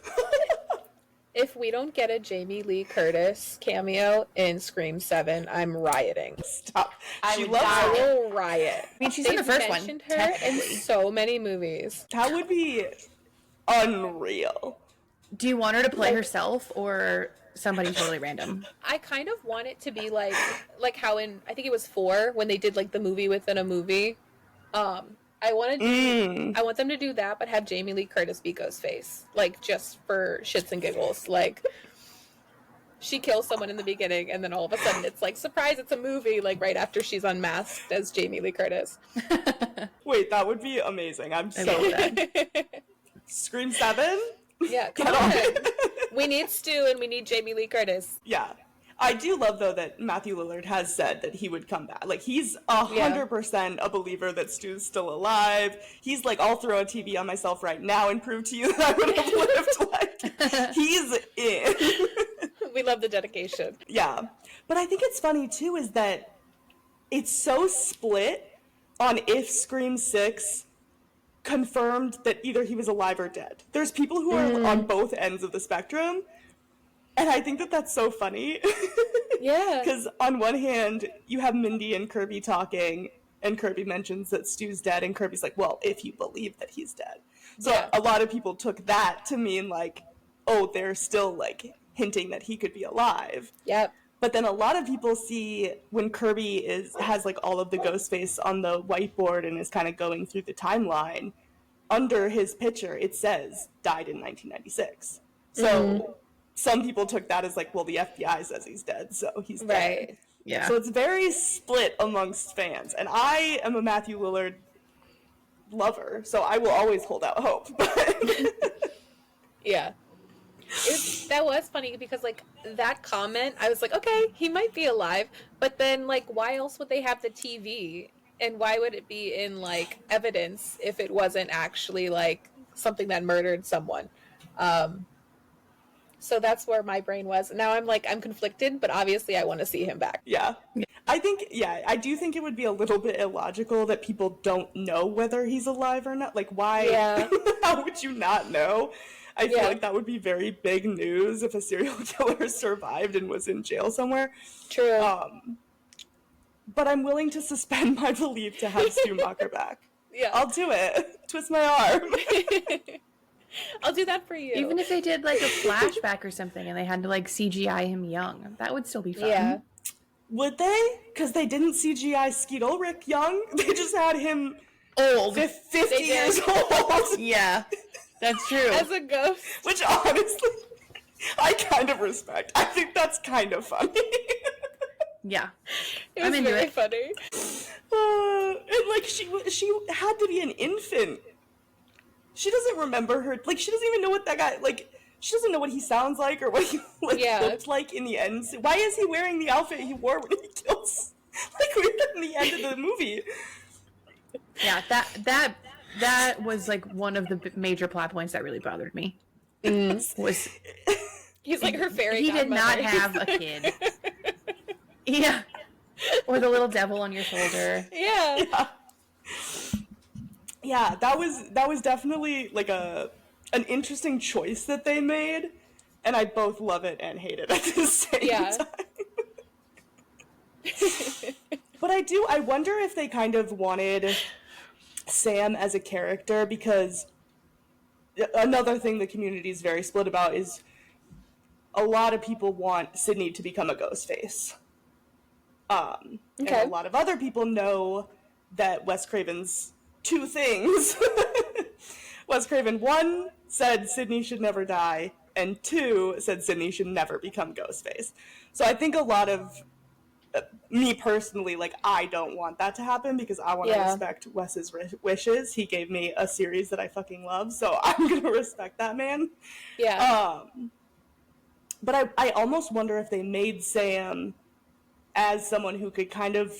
If we don't get a Jamie Lee Curtis cameo in Scream 7, I'm rioting. Stop. I will riot. I mean, she's in the first one. Mentioned her in so many movies. That would be unreal. Do you want her to play herself or somebody totally random? I kind of want it to be like how in, I think it was 4, when they did like the movie within a movie. I I want them to do that, but have Jamie Lee Curtis be Ghostface, like just for shits and giggles. Like she kills someone in the beginning, and then all of a sudden it's like, surprise, it's a movie. Like right after she's unmasked as Jamie Lee Curtis. Wait, that would be amazing. I'm so down. Scream 7? Yeah, come on. We need Stu and we need Jamie Lee Curtis. Yeah. I do love, though, that Matthew Lillard has said that he would come back. Like, he's 100% a believer that Stu's still alive. He's like, I'll throw a TV on myself right now and prove to you that I would have lived. Like, he's in. We love the dedication. Yeah. But I think it's funny, too, is that it's so split on if Scream 6 confirmed that either he was alive or dead. There's people who are on both ends of the spectrum. And I think that that's so funny. Yeah. Because on one hand, you have Mindy and Kirby talking, and Kirby mentions that Stu's dead, and Kirby's like, well, if you believe that he's dead. So a lot of people took that to mean, like, oh, they're still, like, hinting that he could be alive. Yep. But then a lot of people see when Kirby has, like, all of the Ghostface on the whiteboard and is kind of going through the timeline, under his picture, it says, died in 1996. So... Some people took that as like, well, the FBI says he's dead, so he's dead. Right. Yeah. So it's very split amongst fans. And I am a Matthew Lillard lover, so I will always hold out hope. Yeah. That was funny because, like, that comment, I was like, okay, he might be alive. But then, like, why else would they have the TV? And why would it be in, like, evidence if it wasn't actually, like, something that murdered someone? So that's where my brain was. Now I'm like, I'm conflicted, but obviously I want to see him back. Yeah. I do think it would be a little bit illogical that people don't know whether he's alive or not. Like, why? Yeah. How would you not know? I feel like that would be very big news if a serial killer survived and was in jail somewhere. True. But I'm willing to suspend my belief to have Stu Macher back. Yeah. I'll do it. Twist my arm. I'll do that for you. Even if they did like a flashback or something and they had to like CGI him young, that would still be fun. Yeah. Would they? Because they didn't CGI Skeet Ulrich young. They just had him Old. 50 years old. Yeah, that's true. As a ghost. Which honestly, I kind of respect. I think that's kind of funny. Yeah. It was I'm into very it. funny. And like she had to be an infant. She doesn't remember her. Like she doesn't even know what that guy like. She doesn't know what he sounds like or what he looked like in the end. Why is he wearing the outfit he wore when he kills? Like we're in the end of the movie. Yeah, that was like one of the major plot points that really bothered me. Was He's like her fairy he did not godmother. have a kid. Yeah. Or the little devil on your shoulder. Yeah. Yeah, that was definitely like an interesting choice that they made, and I both love it and hate it at the same time. But I wonder if they kind of wanted Sam as a character, because another thing the community is very split about is a lot of people want Sydney to become a Ghostface. And a lot of other people know that Wes Craven's two things. Wes Craven, 1, said Sydney should never die, and 2, said Sydney should never become Ghostface. So I think a lot of me personally, like, I don't want that to happen because I want to respect Wes's wishes. He gave me a series that I fucking love, so I'm going to respect that man. Yeah. But I almost wonder if they made Sam as someone who could kind of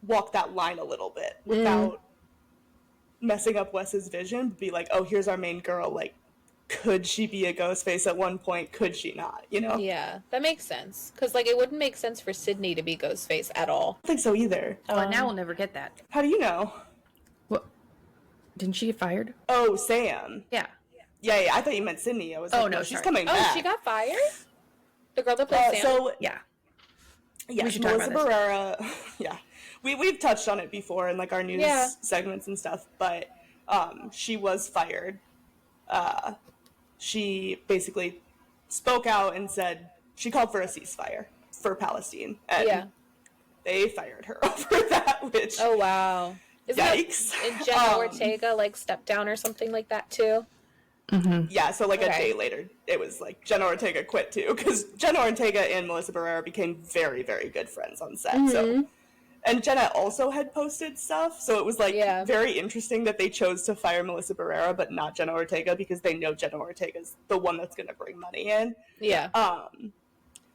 walk that line a little bit without messing up Wes's vision. Be like, oh, here's our main girl. Like, could she be a Ghostface at one point? Could she not? You know? Yeah, that makes sense. Because, like, it wouldn't make sense for Sydney to be Ghostface at all. I don't think so either. Well, now we'll never get that. How do you know? What? Didn't she get fired? Oh, Sam. Yeah. Yeah, I thought you meant Sydney. I was Oh, like, no, she's sorry. coming Oh, back. she got fired? The girl that played Sam? So, Yeah. yes, We should talk Melissa about Barrera, yeah. We've touched on it before in, like, our news segments and stuff, but she was fired. She basically spoke out and said she called for a ceasefire for Palestine. And they fired her over that, which... Oh, wow. Isn't Yikes. and Jenna Ortega like stepped down or something like that too? Yeah, so like a Okay. day later, it was like Jenna Ortega quit too, because Jenna Ortega and Melissa Barrera became very, very good friends on set. So, and Jenna also had posted stuff, so it was like very interesting that they chose to fire Melissa Barrera but not Jenna Ortega, because they know Jenna Ortega's the one that's going to bring money in. Yeah.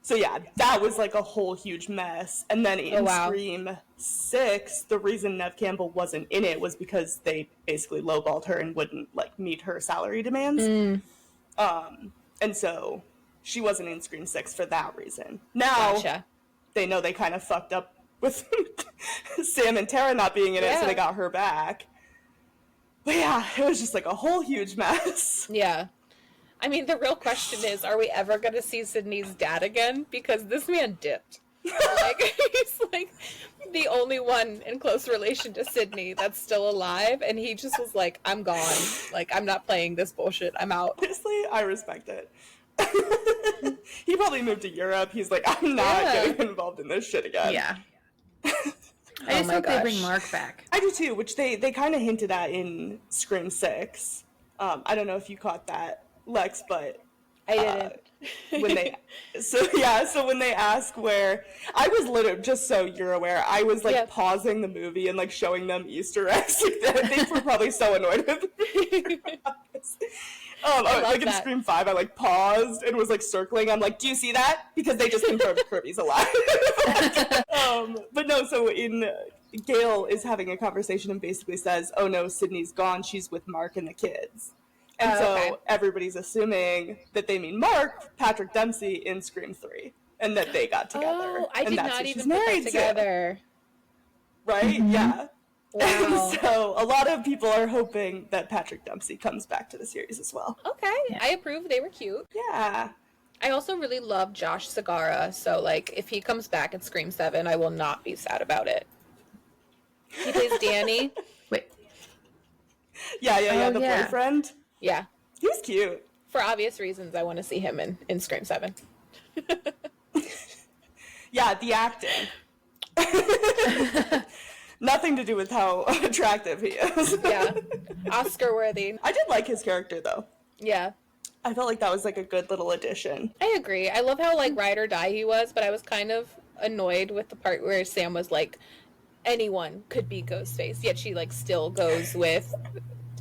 So yeah, that was like a whole huge mess. And then in Scream 6, the reason Neve Campbell wasn't in it was because they basically lowballed her and wouldn't like meet her salary demands. And so she wasn't in Scream 6 for that reason. Now they know they kind of fucked up with Sam and Tara not being in it, so they got her back. But yeah, it was just like a whole huge mess. Yeah. I mean, the real question is, are we ever going to see Sydney's dad again? Because this man dipped. Like, he's like the only one in close relation to Sydney that's still alive, and he just was like, I'm gone. Like, I'm not playing this bullshit. I'm out. Honestly, I respect it. He probably moved to Europe. He's like, I'm not getting involved in this shit again. Yeah. I just hope they bring Mark back. I do too, which they kind of hinted at in Scream 6. I don't know if you caught that, Lex, but I didn't. when they so when they ask where, I was literally, just so you're aware, I was like pausing the movie and like showing them Easter eggs. Like, they were probably so annoyed with me. Like in Scream 5, I like paused and was like circling. I'm like, do you see that? Because they just confirmed Kirby's alive. But no, so in Gail is having a conversation and basically says, oh no, Sydney's gone, she's with Mark and the kids. And so everybody's assuming that they mean Mark, Patrick Dempsey in Scream 3, and that they got together. Oh, I did not even put that together. Right? Yeah. Wow. And so a lot of people are hoping that Patrick Dempsey comes back to the series as well. Okay, I approve. They were cute. Yeah. I also really love Josh Segarra, so like if he comes back in Scream 7, I will not be sad about it. He plays Danny. Wait. Yeah, the boyfriend. Yeah. He was cute. For obvious reasons, I want to see him in Scream 7. Yeah, the acting. Nothing to do with how attractive he is. Yeah. Oscar worthy. I did like his character though. Yeah. I felt like that was like a good little addition. I agree. I love how like ride or die he was, but I was kind of annoyed with the part where Sam was like, anyone could be Ghostface, yet she like still goes with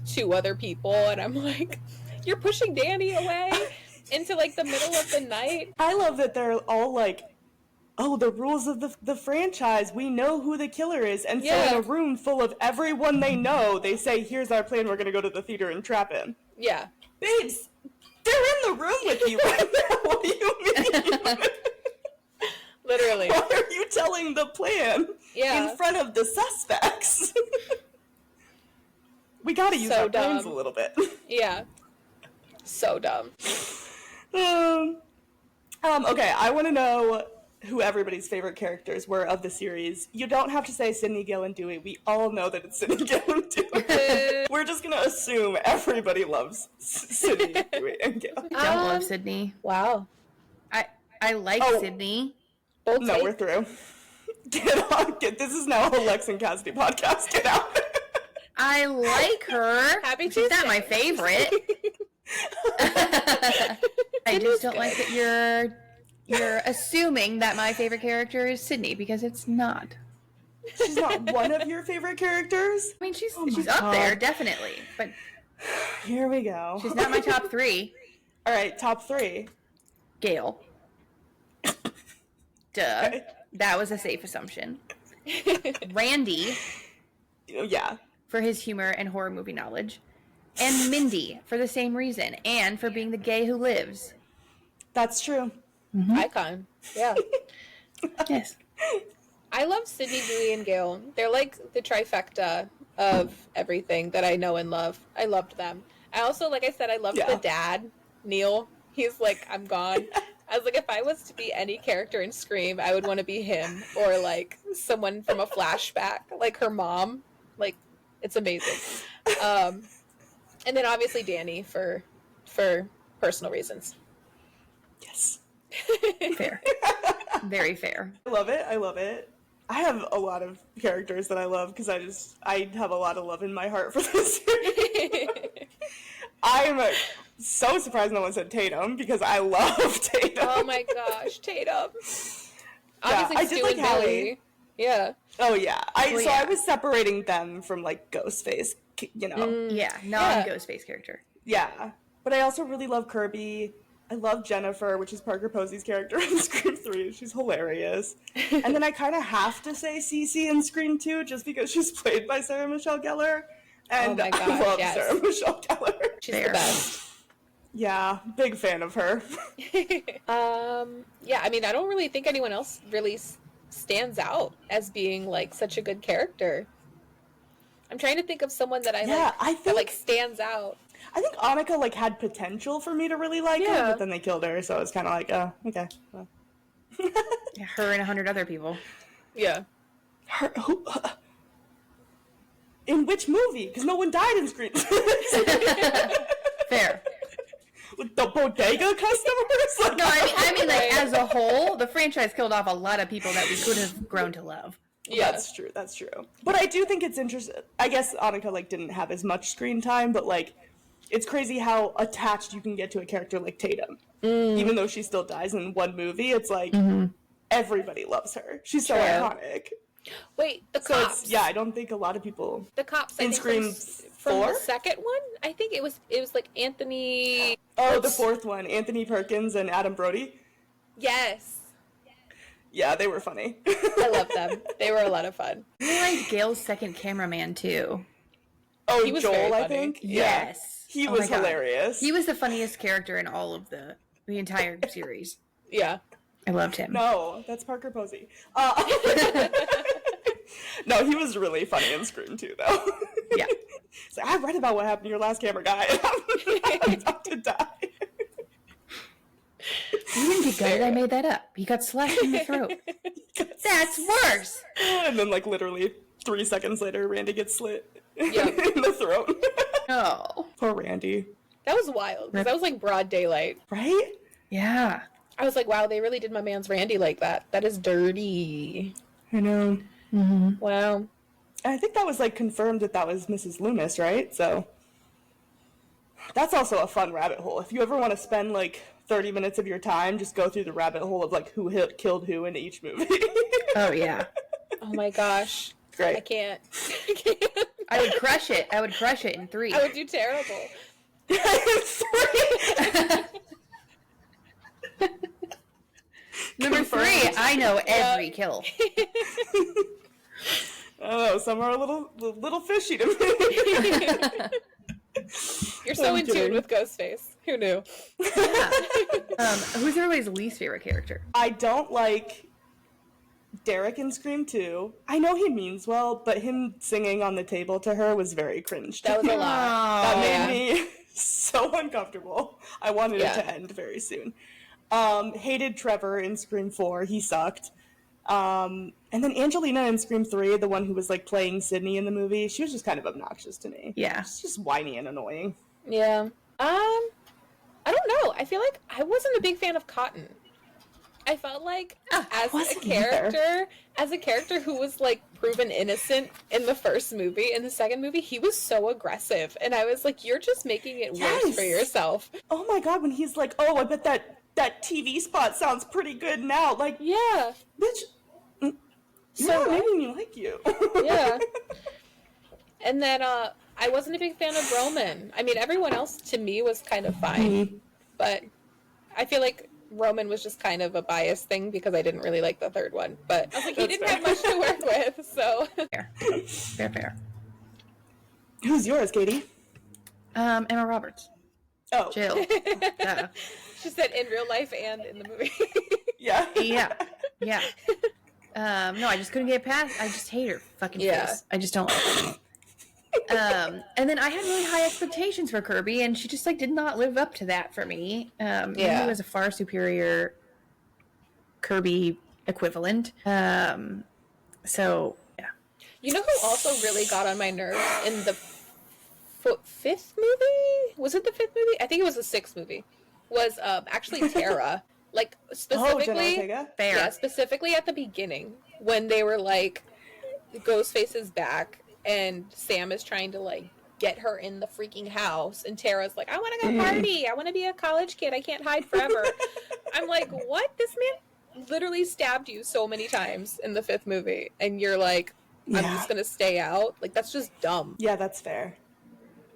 2 other people, and I'm like, you're pushing Danny away into like the middle of the night. I love that they're all like, oh, the rules of the franchise, we know who the killer is, and so in a room full of everyone they know, they say, here's our plan, we're gonna go to the theater and trap him. Yeah. Babes, they're in the room with you right now. What do you mean? Literally. Why are you telling the plan in front of the suspects? We gotta use our brains a little bit. Yeah. So dumb. Okay, I want to know who everybody's favorite characters were of the series. You don't have to say Sydney, Gale, and Dewey. We all know that it's Sydney, Gale, and Dewey. We're just gonna assume everybody loves Sydney, Dewey, and Gale. I don't love Sydney. Wow. I like Sydney. No, we're through. Get on. This is now a Lex and Cassidy podcast. Get out. I like her. Happy She's not Tuesday. my favorite. I just don't like that you're assuming that my favorite character is Sydney, because it's not. She's not one of your favorite characters? I mean, she's up there, definitely. But here we go. She's not my top 3. All right, top 3. Gale. Duh. Okay. That was a safe assumption. Randy. Yeah. For his humor and horror movie knowledge. And Mindy for the same reason, and for being the gay who lives. That's true. Mm-hmm. Icon. Yeah. Yes. I love Sydney, Dewey, and Gale. They're like the trifecta of everything that I know and love. I loved them. I also, like I said, I loved the dad, Neil. He's like, I'm gone. I was like, if I was to be any character in Scream, I would want to be him, or like someone from a flashback, like her mom. Like, it's amazing. And then obviously Danny for personal reasons. Yes. Fair. Very fair. I love it. I have a lot of characters that I love because I have a lot of love in my heart for this series. I'm so surprised no one said Tatum because I love Tatum. Oh my gosh, Tatum. Yeah, Obviously, I did Stu like and Hallie. Billy. Yeah. Oh yeah, Well, so yeah. I was separating them from like Ghostface, you know. Yeah, non-Ghostface character. Yeah, but I also really love Kirby. I love Jennifer, which is Parker Posey's character in Scream 3. She's hilarious. And then I kind of have to say Cece in Scream 2 just because she's played by Sarah Michelle Gellar. And Oh my gosh, I love yes. Sarah Michelle Gellar. She's Fair. the best. Yeah, big fan of her. Yeah, I mean, I don't really think anyone else really stands out as being like such a good character. I'm trying to think of someone that I that like stands out. I think Annika like had potential for me to really like her, Yeah. but then they killed her, so it's kind of like, okay. Well. Yeah, her and 100 other people. Yeah. Her, who, in which movie? Because no one died in Scream. Fair. With the bodega customers? Like, No, I mean, like, Right. as a whole, the franchise killed off a lot of people that we could have grown to love. Yeah. That's true. But I do think it's interesting. I guess Annika, like, didn't have as much screen time, but, like, it's crazy how attached you can get to a character like Tatum. Even though she still dies in one movie, it's like, everybody loves her. She's so True. iconic. Wait, the So cops. it's, yeah, I don't think a lot of people... The cops. I In think Scream from 4? the second one. I think it was like Anthony. Oh, the fourth one, Anthony Perkins and Adam Brody. Yes, Yeah, they were funny. I love them. They were a lot of fun. I like Gail's second cameraman, too. Oh, He was very Joel, I funny. think? Yes. He Oh my was God. hilarious. He was the funniest character in all of the entire series. Yeah. I loved him. No, that's Parker Posey. No, he was really funny in Scream 2, though. Yeah. So I read about what happened to your last camera guy. I'm about to die. You didn't get gutted, I made that up. He got slashed in the throat. That's worse! And then, like, literally 3 seconds later, Randy gets slit Yeah. in the throat. Oh. Poor Randy. That was wild because that was like broad daylight. Right? Yeah. I was like, wow, they really did my man's Randy like that. That is dirty. I know. Wow. And I think that was, like, confirmed that was Mrs. Loomis, right? So that's also a fun rabbit hole. If you ever want to spend, like, 30 minutes of your time, just go through the rabbit hole of, like, who killed who in each movie. Oh, yeah. Oh my gosh. Great. I can't. I can't. I would crush it. I would crush it in 3. I would do terrible. Number 3, I know every kill. Oh, some are a little fishy to me. You're so I'm in tune kidding. with Ghostface. Who knew? Yeah. Who's everybody's least favorite character? I don't like Derek in Scream 2. I know he means well, but him singing on the table to her was very cringe. to That was me. a lot. That yeah. made me so uncomfortable. I wanted Yeah. it to end very soon. Hated Trevor in Scream 4. He sucked. And then Angelina in Scream 3, the one who was like playing Sydney in the movie, she was just kind of obnoxious to me. Yeah. She's just whiny and annoying. Yeah. I don't know. I feel like I wasn't a big fan of Cotton. I felt like as a wasn't either. character who was like proven innocent in the first movie, in the second movie, he was so aggressive. And I was like, you're just making it worse Yes. for yourself. Oh my god, when he's like, oh, I bet that TV spot sounds pretty good now. Like, Yeah. bitch, So so making me like you. Yeah. And then I wasn't a big fan of Roman. I mean, everyone else to me was kind of fine. But I feel like Roman was just kind of a biased thing because I didn't really like the third one. But I was like, he That's didn't fair. have much to work with, so. Fair. Who's yours, Katie? Emma Roberts. Oh, Jill. Duh. She said in real life and in the movie. yeah. Yeah. No, I just couldn't get past. I just hate her fucking Yeah. face. I just don't like her. And then I had really high expectations for Kirby, and she just like did not live up to that for me. Yeah. He was a far superior Kirby equivalent. So yeah. You know who also really got on my nerves in the fifth movie? Was it the fifth movie? I think it was the sixth movie. Was actually Tara. Like, Jenna specifically, Ortega? Fair. yeah, specifically at the beginning, when they were like, Ghostface is back, and Sam is trying to, like, get her in the freaking house, and Tara's like, I want to go party, I want to be a college kid, I can't hide forever. I'm like, what? This man literally stabbed you so many times in the 5th movie, and you're like, I'm just gonna stay out? Like, that's just dumb. Yeah, that's fair.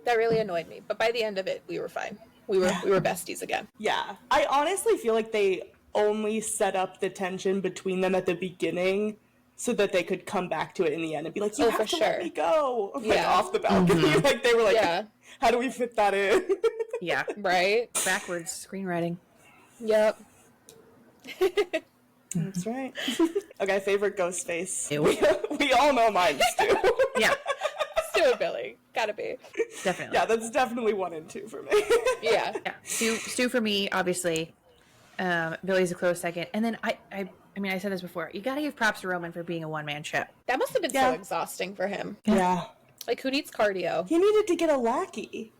That really annoyed me, but by the end of it, we were fine. We were besties again. Yeah. I honestly feel like they only set up the tension between them at the beginning so that they could come back to it in the end and be like, you have to let me go. Like, off the balcony. Like, they were like, how do we fit that in? Yeah. Right? Backwards screenwriting. Yep. That's right. Okay, favorite Ghostface. Ew. We all know mine, Stu. Yeah, Stu and Billy. Gotta be. definitely. Yeah, that's definitely 1 and 2 for me. Yeah. Yeah. Stu for me, obviously. Billy's a close second. And then I mean, I said this before. You gotta give props to Roman for being a one-man show. That must have been so exhausting for him. Yeah. Like, who needs cardio? He needed to get a lackey.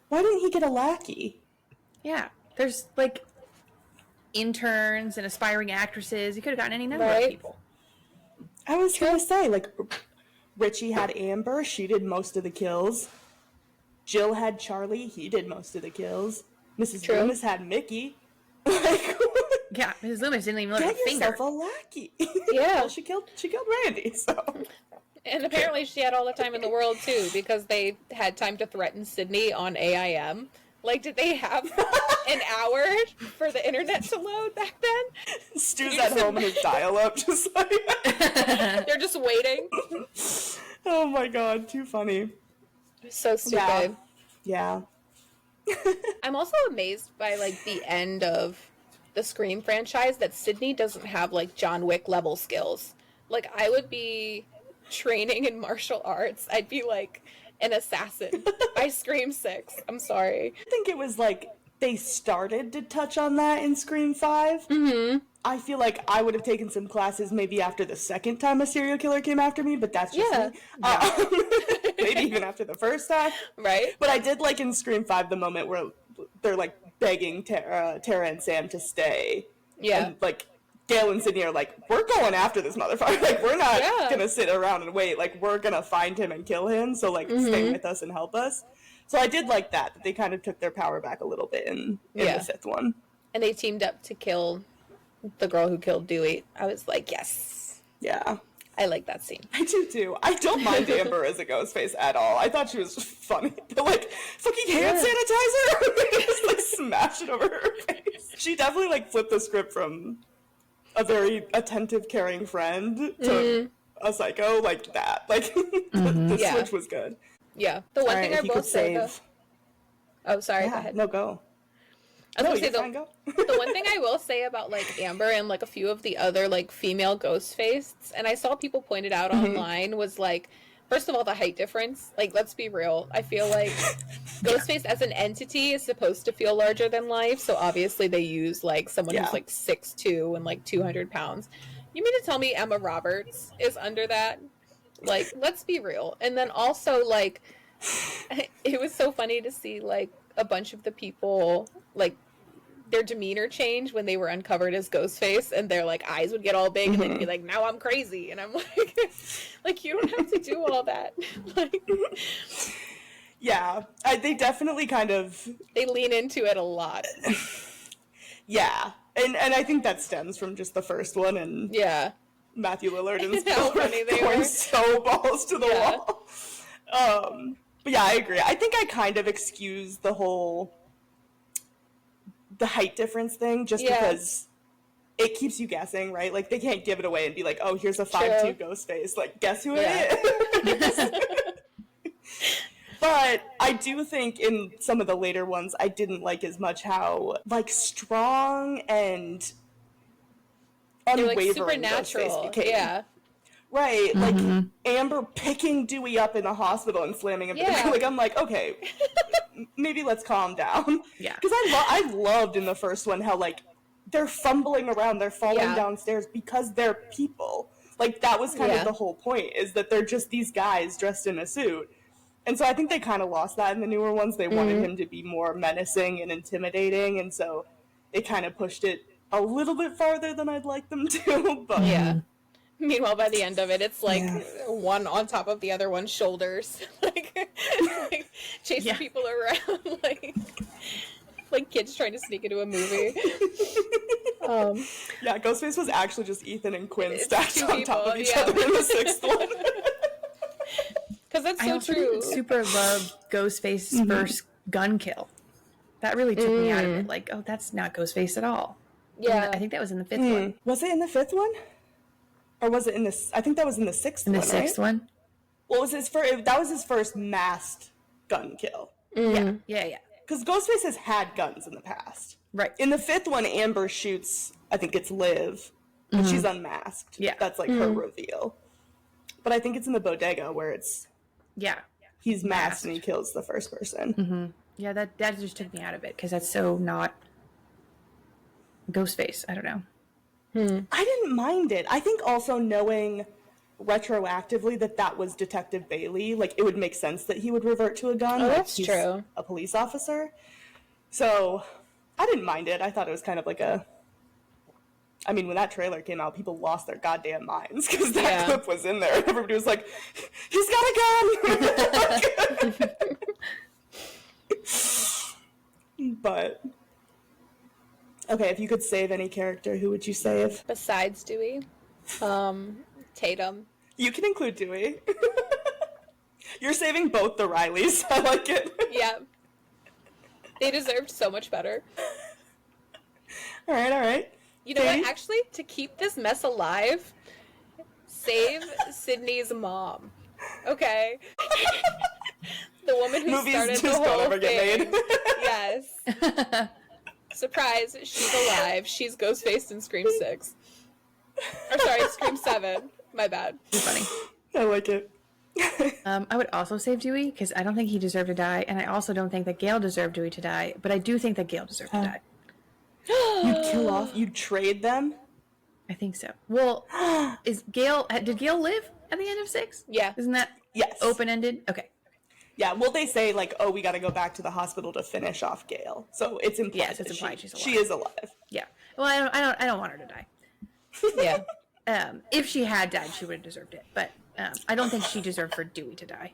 Why didn't he get a lackey? Yeah. There's, like, interns and aspiring actresses. You could have gotten any number of Right. people. I was gonna say, like, Richie had Amber, she did most of the kills. Jill had Charlie, he did most of the kills. Mrs. Loomis had Mickey. Like, Yeah, Mrs. Loomis didn't even lift get a finger. yourself a lackey. Yeah. Well, she killed Randy, so. And apparently she had all the time in the world, too, because they had time to threaten Sydney on AIM. Like, did they have an hour for the internet to load back then? Stu's at home in his dial-up, just like... They're just waiting. Oh my god, too funny. So stupid. Yeah. I'm also amazed by, like, the end of the Scream franchise that Sydney doesn't have, like, John Wick level skills. Like, I would be training in martial arts. I'd be, like, an assassin by Scream 6. I'm sorry. I think it was like they started to touch on that in Scream 5. Mm-hmm. I feel like I would have taken some classes maybe after the second time a serial killer came after me, but that's just me. Maybe even after the first time. Right? But I did like in Scream 5 the moment where they're like begging Tara and Sam to stay. Yeah. And like Gail and Sydney are like, we're going after this motherfucker. Like, we're not gonna sit around and wait. Like, we're gonna find him and kill him. So, like, stay with us and help us. So I did like that they kind of took their power back a little bit in the 5th one. And they teamed up to kill the girl who killed Dewey. I was like, yes. Yeah. I like that scene. I do too. I don't mind Amber as a ghost face at all. I thought she was funny. But like, fucking hand sanitizer! Just like smash it over her face. She definitely like flipped the script from a very attentive, caring friend to a psycho like that. Like, the switch was good. Yeah. The one thing I will say, though... Oh, sorry, go ahead. No, go. I was No, gonna say, the one thing I will say about, like, Amber and, like, a few of the other, like, female Ghostface, and I saw people point it out online, was, like, first of all, the height difference. Like, let's be real. I feel like Ghostface as an entity is supposed to feel larger than life, so obviously they use, like, someone who's, like, 6'2" and, like, 200 pounds. You mean to tell me Emma Roberts is under that? Like, let's be real. And then also, like, it was so funny to see, like, a bunch of the people, like, their demeanor change when they were uncovered as Ghostface, and their, like, eyes would get all big, and they'd be like, now I'm crazy. And I'm like, you don't have to do all that. Like, yeah, they definitely kind of... They lean into it a lot. Yeah, and I think that stems from just the first one, and Matthew Lillard and how funny they going were. so balls to the wall. But yeah, I agree. I think I kind of excuse the height difference thing just because it keeps you guessing, right? Like, they can't give it away and be like, oh, here's a 5'2" Ghostface. Like, guess who it is? But I do think in some of the later ones, I didn't like as much how, like, strong and unwavering like, supernatural. Ghostface became. Yeah. Right, like, Amber picking Dewey up in the hospital and slamming him. Like, I'm like, okay, maybe let's calm down. Yeah. Because I loved in the first one how, like, they're fumbling around, they're falling downstairs because they're people. Like, that was kind of the whole point, is that they're just these guys dressed in a suit. And so I think they kind of lost that in the newer ones. They wanted him to be more menacing and intimidating, and so they kind of pushed it a little bit farther than I'd like them to, but Yeah. Meanwhile, by the end of it, it's like one on top of the other one's shoulders, like chasing people around, like kids trying to sneak into a movie. Yeah, Ghostface was actually just Ethan and Quinn It's stacked two on top of people, each other in the sixth one. Because that's I so also true. didn't super love Ghostface's first gun kill. That really took me out of it. Like, oh, that's not Ghostface at all. Yeah. I think that was in the fifth one. Was it in the fifth one? Or was it in this? I think that was in the sixth In one, the sixth right? one? Well, it was his first, that was his first masked gun kill. Yeah. Because Ghostface has had guns in the past. Right. In the fifth one, Amber shoots, I think it's Liv, and she's unmasked. Yeah. That's like her reveal. But I think it's in the bodega where Yeah. he's masked and he kills the first person. Yeah, that just took me out of it because that's so not Ghostface. I don't know. I didn't mind it. I think also knowing retroactively that was Detective Bailey, like it would make sense that he would revert to a gun. Oh, like, that's he's true. A police officer. So I didn't mind it. I thought it was kind of like I mean, when that trailer came out, people lost their goddamn minds because that clip was in there. Everybody was like, he's got a gun! But, okay, if you could save any character, who would you save? Besides Dewey, Tatum. You can include Dewey. You're saving both the Rileys. I like it. Yeah. They deserved so much better. All right. You know Katie? what? Actually, to keep this mess alive, save Sydney's mom. Okay? The woman who Movies started just the whole don't ever thing. get made. Yes. Surprise, she's alive. She's Ghostfaced in Scream 6. Or sorry, Scream 7. My bad. It's funny. I like it. I would also save Dewey because I don't think he deserved to die, and I also don't think that Gale deserved Dewey to die. But I do think that Gale deserved to die. You'd kill off, you'd trade them? I think so. Well, did Gale live at the end of 6? Yeah. Isn't that Yes. open-ended? Okay. Yeah, well, they say, like, oh, we gotta go back to the hospital to finish off Gale. So it's implied, Yes, it's that implied she's alive. she is alive. Yeah. Well, I don't want her to die. Yeah. If she had died, she would have deserved it. But I don't think she deserved for Dewey to die.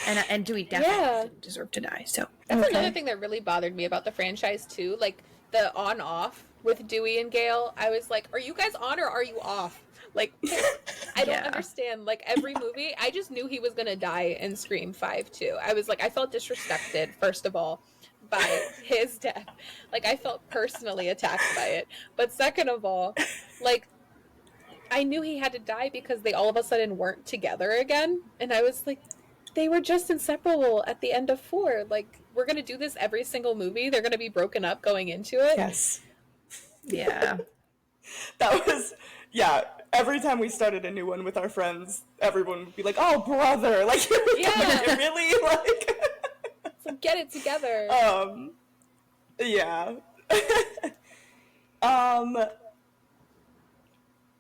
And Dewey definitely didn't deserve to die. So That's another thing that really bothered me about the franchise, too. Like, the on-off with Dewey and Gale. I was like, are you guys on or are you off? Like, I don't understand. Like, every movie, I just knew he was going to die in Scream 5, too. I was like, I felt disrespected, first of all, by his death. Like, I felt personally attacked by it. But second of all, like, I knew he had to die because they all of a sudden weren't together again. And I was like, they were just inseparable at the end of 4. Like, we're going to do this every single movie. They're going to be broken up going into it. Yes. yeah. That was, every time we started a new one with our friends, everyone would be like, oh, brother. Like, Yeah. really? Like, So get it together. yeah.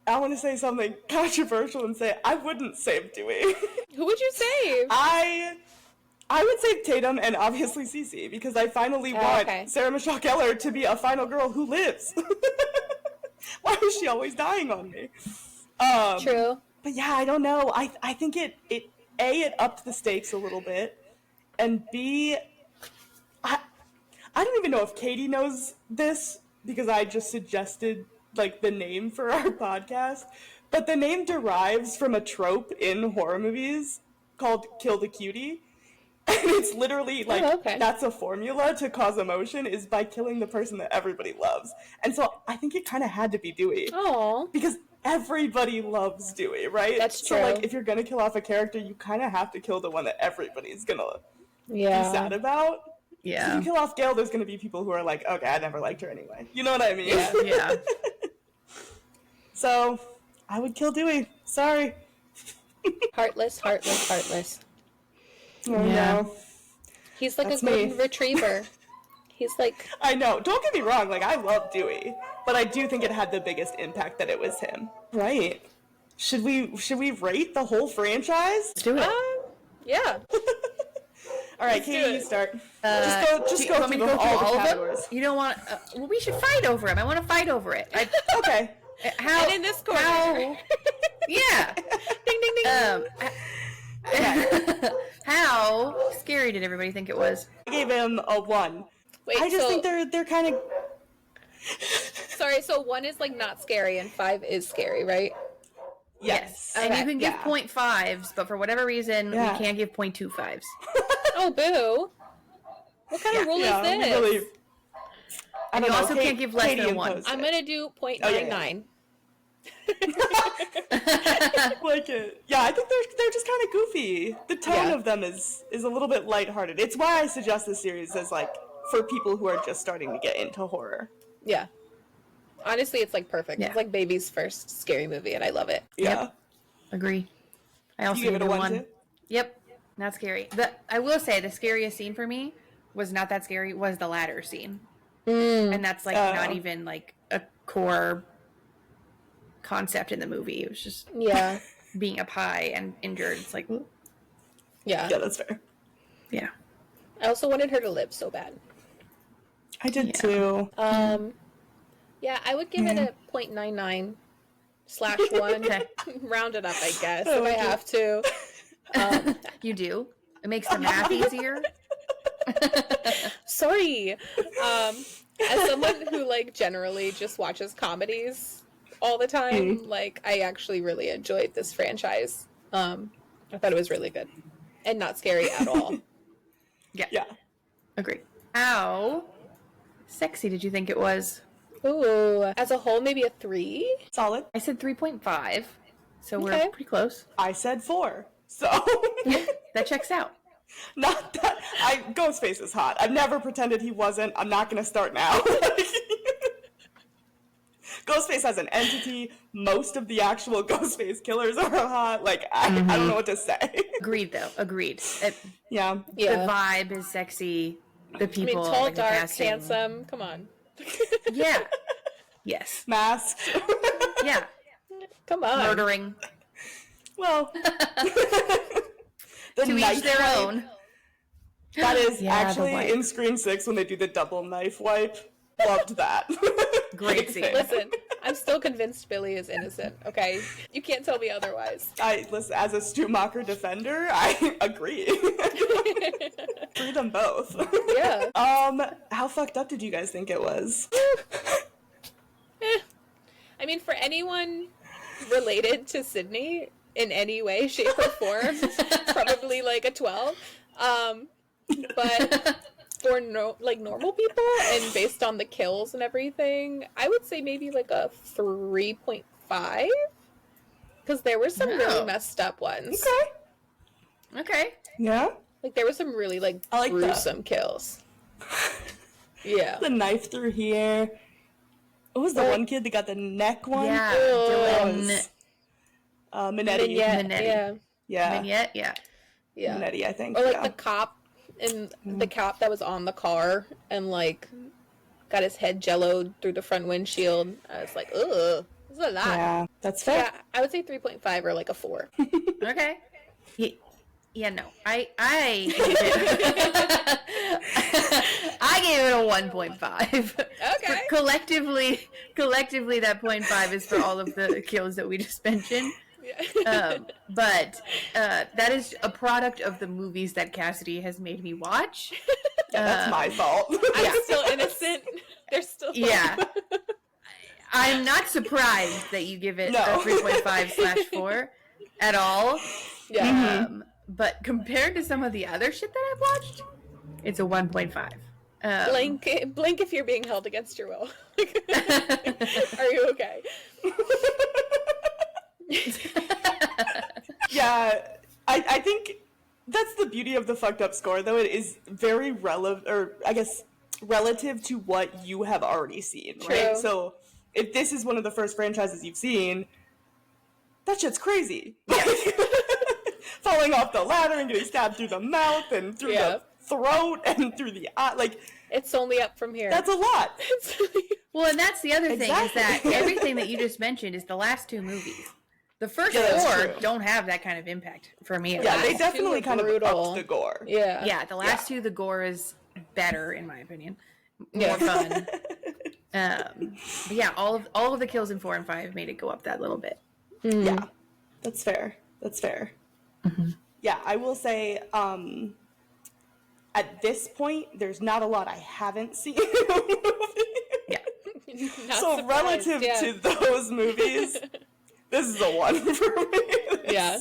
I want to say something controversial and say I wouldn't save Dewey. Who would you save? I would save Tatum and obviously Cece because I finally want Sarah Michelle Gellar to be a final girl who lives. Why was she always dying on me? True. But yeah, I don't know. I think it upped the stakes a little bit, and B, I don't even know if Katie knows this because I just suggested like the name for our podcast, but the name derives from a trope in horror movies called Kill the Cutie. And it's literally like, that's a formula to cause emotion is by killing the person that everybody loves. And so I think it kind of had to be Dewey. Oh. Because everybody loves Dewey, right? That's true. So like if you're going to kill off a character, you kind of have to kill the one that everybody's going to be sad about. Yeah. If you kill off Gale, there's going to be people who are like, okay, I never liked her anyway. You know what I mean? Yeah. So I would kill Dewey. Sorry. Heartless. Oh, no. He's like That's a golden me. retriever. He's like... I know. Don't get me wrong. Like, I love Dewey. But I do think it had the biggest impact that it was him. Right. Should we rate the whole franchise? Let's do it. Yeah. All right, Let's do Katie, you it. start. Do you go want me through to go through all the all of categories. them? You don't want? Well, we should fight over them. I want to fight over it. Okay. How? And in this corner. How, yeah. Ding, ding, ding. How scary did everybody think it was? I gave him a 1. Wait, I just so, think they're kind of. sorry, so 1 is like not scary and 5 is scary, right? Yes. And Okay, you can give yeah. 0.5s, but for whatever reason, Yeah. we can't give 0.25s. Oh, boo. What kind of rule Yeah, is we this? really. I And don't you know. also can't give less than a 1. imposed I'm it. going to do 0.99. Oh, yeah. Like it. Yeah, I think they're just kind of goofy. The tone Yeah. of them is a little bit lighthearted. It's why I suggest this series as like for people who are just starting to get into horror. Yeah. Honestly, it's like perfect. Yeah. It's like baby's first scary movie, and I love it. Yeah. Agree. I also You give it a 1 too? Yep. Not scary. I will say the scariest scene for me was not that scary, was the ladder scene. And that's like not even like a core concept in the movie. It was just Yeah. being up high and injured. It's like, Yeah. Yeah, that's fair. yeah. I also wanted her to live so bad. I did Yeah. too. Yeah, I would give it a 0.99/1. Okay. Round it up, I guess, Oh, if I okay. have to. You do. It makes the math easier. Sorry. As someone who like generally just watches comedies all the time, like I actually really enjoyed this franchise. I thought it was really good and not scary at all. Yeah. Agree. How sexy did you think it was? Ooh, as a whole, maybe a 3. Solid. I said 3.5, so we're Okay. pretty close. I said 4. So That checks out. not that Ghostface is hot. I've never pretended he wasn't. I'm not gonna start now. Ghostface as an entity. Most of the actual Ghostface killers are hot. Like I don't know what to say. Agreed, though. Agreed. Yeah. The vibe is sexy. The I people, mean, tall, like, the dark, casting. handsome. Come on. Yeah. Yes. Masked. Yeah. Come on. Murdering. Well. The To each knife their wipe. own. That is Yeah, the actually wipe. in Scream 6 when they do the double knife wipe. Loved that. Great scene. Listen, I'm still convinced Billy is innocent, okay? You can't tell me otherwise. Listen, as a Stumacher defender, I agree. Free them both. Yeah. How fucked up did you guys think it was? I mean, for anyone related to Sydney in any way, shape, or form, it's probably like a 12. But for normal people and based on the kills and everything, I would say maybe like a 3.5. Because there were some really Wow. messed up ones. Okay. Yeah? Like there were some really like I like that. gruesome kills. Yeah. The knife through here. What was the What? one kid that got the neck one? Yeah. That Dylan. was, Minetti. Vignette, Minetti. yeah. Yeah. Vignette. Yeah. Yeah. Minetti, I think. Or like yeah. the cop and the cop that was on the car and like got his head jelloed through the front windshield. I was like, ugh, this is a lot. Yeah, that's fair. Yeah, I would say 3.5 or like a 4. Okay. Yeah, no. I gave it a 1.5. Okay. Collectively, that 0.5 is for all of the kills that we just mentioned. But that is a product of the movies that Cassidy has made me watch. That's my fault. I'm still innocent. They're still Yeah. I'm not surprised that you give it No. a 3.5/4 at all. Yeah. But compared to some of the other shit that I've watched, it's a 1.5. Blink if you're being held against your will. Are you okay? Yeah, I think that's the beauty of the fucked up score, though. It is very relevant, or I guess relative to what you have already seen, right? True. So if this is one of the first franchises you've seen, that shit's crazy. Falling off the ladder and getting stabbed through the mouth and through Yeah. the throat and through the eye, like It's only up from here. that's a lot. Well, and that's the other thing is that Exactly. everything that you just mentioned is the last two movies. The first Yeah, that's four true. don't have that kind of impact for me. Yeah, they last two definitely were kind of brutal. upped the gore. Yeah. Yeah, the last two, the gore is better in my opinion. More Yeah. fun. But yeah, all of the kills in 4 and 5 made it go up that little bit. Yeah, that's fair. That's fair. Yeah, I will say, at this point, there's not a lot I haven't seen in a movie. Yeah. Not So surprised, relative yeah. to those movies, this is the one for me. Yeah.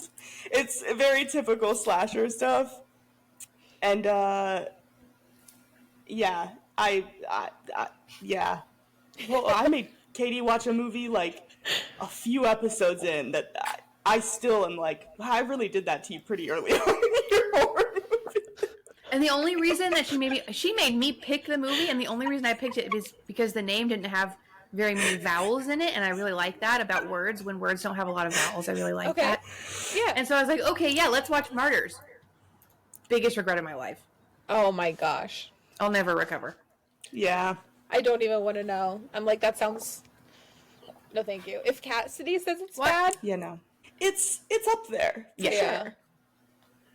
It's very typical slasher stuff. And, yeah, yeah. Well, I made Katie watch a movie like a few episodes in that I still am like, I really did that to you pretty early on in your horror movie. And the only reason that she made me pick the movie, and the only reason I picked it is because the name didn't have very many vowels in it, and I really like that about words. When words don't have a lot of vowels, I really like that. Yeah. And so I was like, okay, yeah, let's watch Martyrs. Biggest regret of my life. Oh my gosh. I'll never recover. Yeah. I don't even want to know. I'm like, that sounds... No, thank you. If Cassidy says it's What? bad... Yeah, no. It's up there. For Yeah. Sure.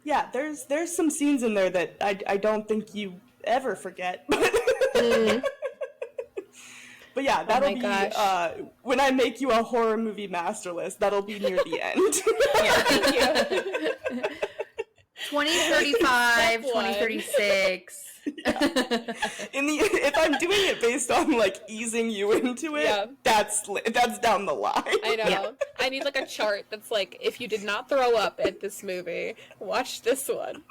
Yeah, there's some scenes in there that I don't think you ever forget. But yeah, that'll be gosh. when I make you a horror movie master list, that'll be near the end. Thank you. 2035, Step one. 2036. If I'm doing it based on like easing you into it, Yeah. that's down the line. I know. Yeah. I need like a chart that's like, if you did not throw up at this movie, watch this one.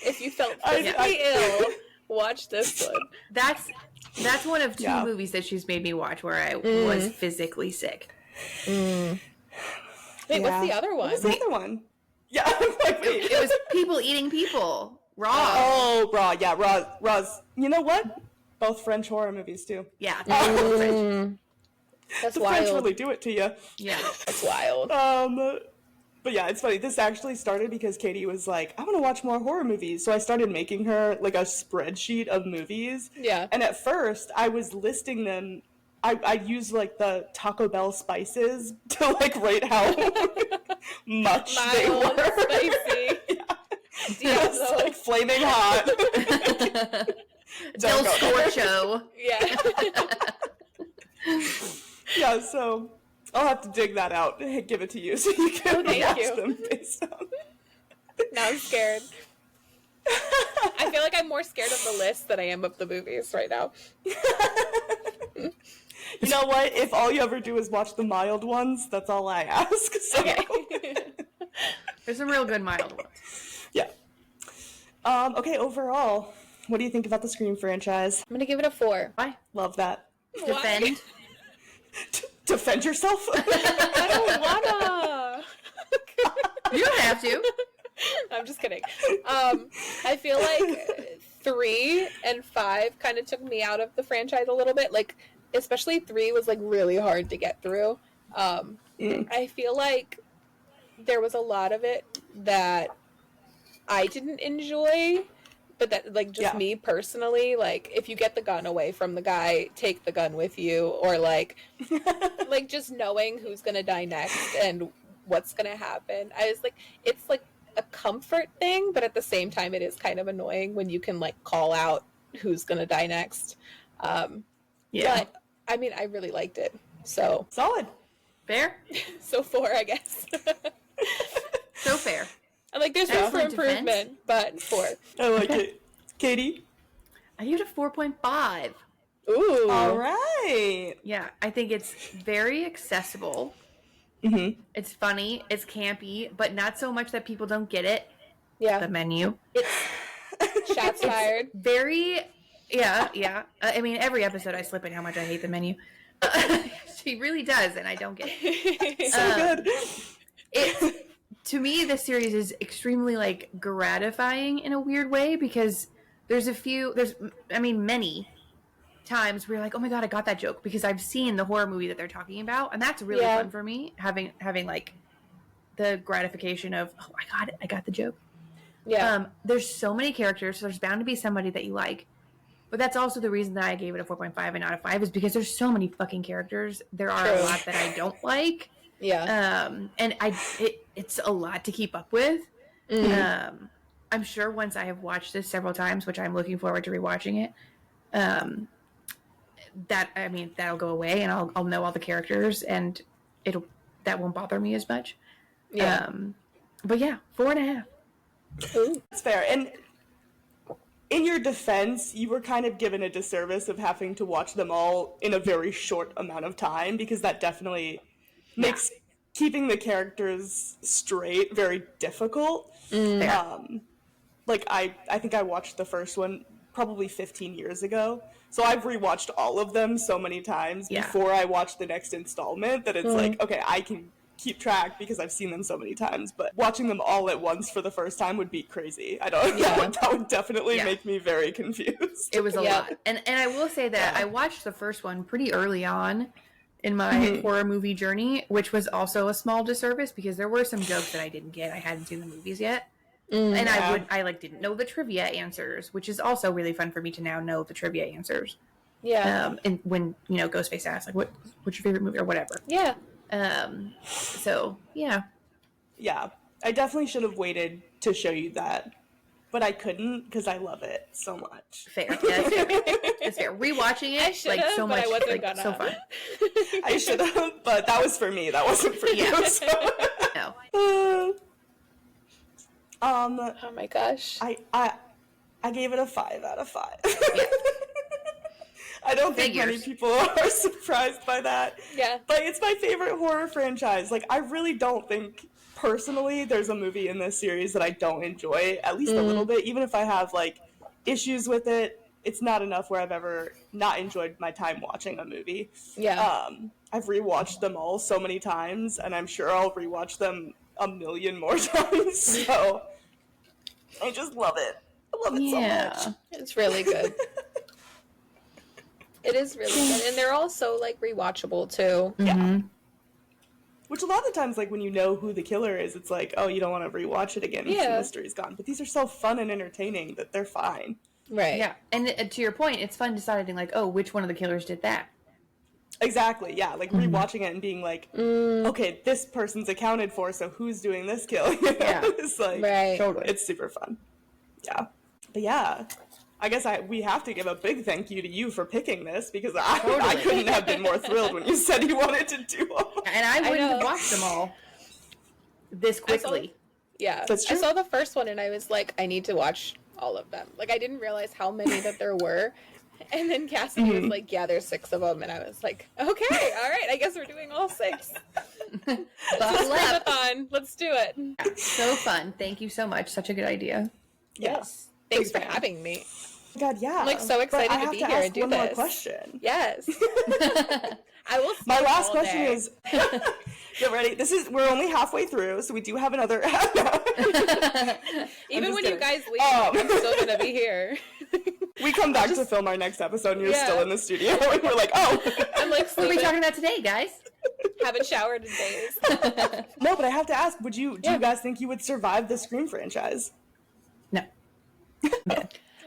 If you felt physically ill, watch this one. That's one of two Yeah. movies that she's made me watch where I was physically sick. Wait, Yeah. what's the other one? What's the other one? Yeah, I'm like, wait. It was people eating people. Raw. Oh, Raw. Yeah, Raw's. You know what? Both French horror movies too. Yeah. That's The French wild. really do it to you. Yeah. That's wild. But yeah, it's funny. This actually started because Katie was like, I want to watch more horror movies. So I started making her like a spreadsheet of movies. Yeah. And at first, I was listing them. I used like the Taco Bell spices to like rate how much they Mild, were. spicy. Yes, Diesel. like flaming hot. Del Don't go. Scorcho. Yeah. Yeah, so I'll have to dig that out and give it to you so you can thank watch you. them based on. Now I'm scared. I feel like I'm more scared of the list than I am of the movies right now. You know what? If all you ever do is watch the mild ones, that's all I ask. So. There's some real good mild ones. Yeah. Okay, overall, what do you think about the Scream franchise? I'm gonna give it a 4. Why? Love that. Defend. Defend yourself? I don't wanna. You don't have to. I'm just kidding. I feel like 3 and 5 kind of took me out of the franchise a little bit. Like, especially 3 was like really hard to get through. I feel like there was a lot of it that I didn't enjoy, but that like just Yeah. me personally, like if you get the gun away from the guy, take the gun with you, or like just knowing who's gonna die next and what's gonna happen. I was like, it's like a comfort thing, but at the same time it is kind of annoying when you can like call out who's gonna die next. Yeah. But I mean, I really liked it. So Solid. Fair. 4, I guess. So fair. I'm like, there's room for Excellent defense. improvement, but 4. I like it. Katie? I give it a 4.5. Ooh. All right. Yeah, I think it's very accessible. Mm-hmm. It's funny, it's campy, but not so much that people don't get it. The Yeah. menu. Shots fired. Very, yeah. I mean, every episode I slip in how much I hate the menu. She really does, and I don't get it. So good. It's to me, this series is extremely like gratifying in a weird way because there's many times where you're like, oh my god, I got that joke because I've seen the horror movie that they're talking about, and that's really Yeah. fun for me having like the gratification of, oh, I got the joke. Yeah. There's so many characters, so there's bound to be somebody that you like. But that's also the reason that I gave it a 4.5 and not a 5 is because there's so many fucking characters. There are a True. lot that I don't like. Yeah. And it's a lot to keep up with. I'm sure once I have watched this several times, which I'm looking forward to rewatching it, that'll go away, and I'll know all the characters, and that won't bother me as much. Yeah. But yeah, 4.5. That's fair. And in your defense, you were kind of given a disservice of having to watch them all in a very short amount of time, because that definitely makes keeping the characters straight very difficult. Like, I think I watched the first one probably 15 years ago, so I've rewatched all of them so many times before I watch the next installment that it's like, okay, I can keep track because I've seen them so many times, but watching them all at once for the first time would be crazy. I don't know. That would definitely make me very confused. It was a lot. And I will say that I watched the first one pretty early on in my horror movie journey, which was also a small disservice because there were some jokes that I didn't get. I hadn't seen the movies yet. And I didn't know the trivia answers, which is also really fun for me to now know the trivia answers. Yeah. And when, Ghostface asks, like, what's your favorite movie or whatever. Yeah. So, yeah. Yeah. I definitely should have waited to show you that, but I couldn't because I love it so much. Fair. Yeah, that's fair. That's fair. Rewatching it, so much, so fun. I should have, but that was for me. That wasn't for you. So. No. Oh my gosh. I gave it a 5 out of 5. Yeah. I don't think many people are surprised by that. Yeah. But it's my favorite horror franchise. Like, I really don't think, personally, there's a movie in this series that I don't enjoy, at least a little bit. Even if I have, like, issues with it, it's not enough where I've ever not enjoyed my time watching a movie. Yeah. I've rewatched them all so many times, and I'm sure I'll rewatch them a million more times. So, I just love it. I love it so much. It's really good. It is really good, and they're all so, like, rewatchable, too. Yeah. Which a lot of the times, like, when you know who the killer is, it's like, oh, you don't want to rewatch it again because the mystery's gone. But these are so fun and entertaining that they're fine. Right. Yeah, and to your point, it's fun deciding, like, oh, which one of the killers did that? Exactly, yeah. Like, rewatching it and being like, okay, this person's accounted for, so who's doing this kill? Yeah. It's like, Totally. It's super fun. Yeah. But yeah, I guess we have to give a big thank you to you for picking this, because I couldn't have been more thrilled when you said you wanted to do all. And I wouldn't have watched them all this quickly. That's true. I saw the first one and I was like, I need to watch all of them. Like, I didn't realize how many that there were. And then Cassidy was like, yeah, there's 6 of them. And I was like, okay, all right, I guess we're doing all 6. Buckle up. Let's do it. Yeah, so fun. Thank you so much. Such a good idea. Yes. Thanks for having me. God, yeah. I'm, like, so excited to be here and do one this. More question. Yes. I will. My last question is, get ready. We're only halfway through, so we do have another. Even when you guys leave, I'm still gonna be here. We come back to film our next episode, and you're still in the studio, and we're like, oh. I'm like, what are we talking about today, guys? Haven't showered in days. No, but I have to ask, do you guys think you would survive the Scream franchise? No.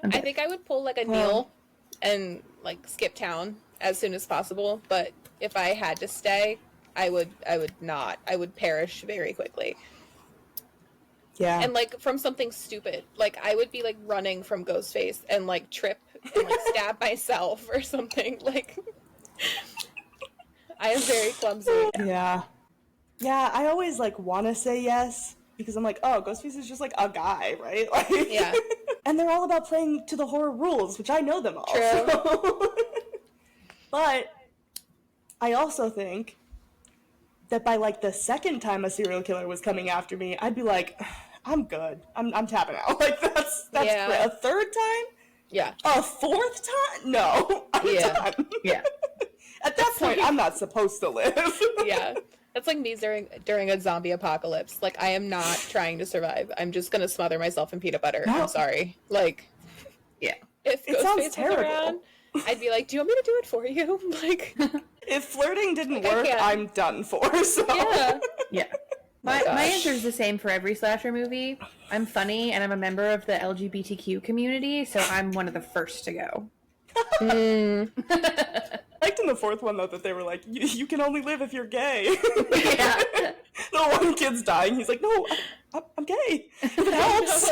I think I would pull like a Neil and like skip town as soon as possible, but if I had to stay, I would not. I would perish very quickly. Yeah. And like from something stupid. Like I would be like running from Ghostface and like trip and like stab myself or something. Like I am very clumsy. Yeah. Yeah, I always like want to say yes because I'm like, oh, Ghostface is just like a guy, right? Like, yeah. And they're all about playing to the horror rules, which I know them all. True. So. But I also think that by like the second time a serial killer was coming after me, I'd be like, I'm good. I'm tapping out. Like that's great. A third time? Yeah. A fourth time? No. I'm done. Yeah. At that point, I'm not supposed to live. Yeah. That's like me during a zombie apocalypse. Like, I am not trying to survive. I'm just going to smother myself in peanut butter. No. I'm sorry. Like, yeah. If Ghostface was around, I'd be like, do you want me to do it for you? Like, if flirting didn't work, I'm done for. So. Yeah. Yeah. My answer is the same for every slasher movie. I'm funny, and I'm a member of the LGBTQ community, so I'm one of the first to go. liked in the fourth one, though, that they were like, you can only live if you're gay. Yeah. The one kid's dying. He's like, no, I'm gay. If it helps.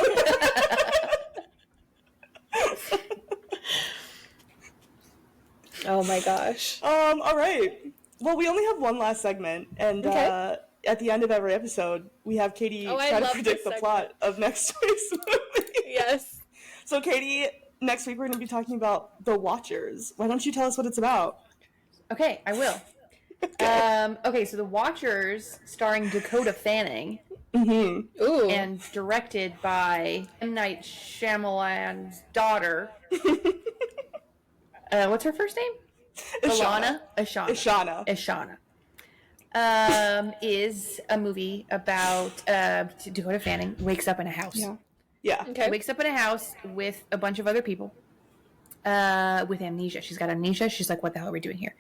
Oh my gosh. All right. Well, we only have one last segment, and at the end of every episode, we have Katie try to predict the plot of next week's movie. Yes. So, Katie, next week we're going to be talking about The Watchers. Why don't you tell us what it's about? Okay, I will. Okay, so The Watchers, starring Dakota Fanning, Ooh. and directed by M. Night Shyamalan's daughter. What's her first name? Ishana. Is a movie about Dakota Fanning wakes up in a house. Yeah. Okay. Wakes up in a house with a bunch of other people with amnesia. She's got amnesia. She's like, what the hell are we doing here?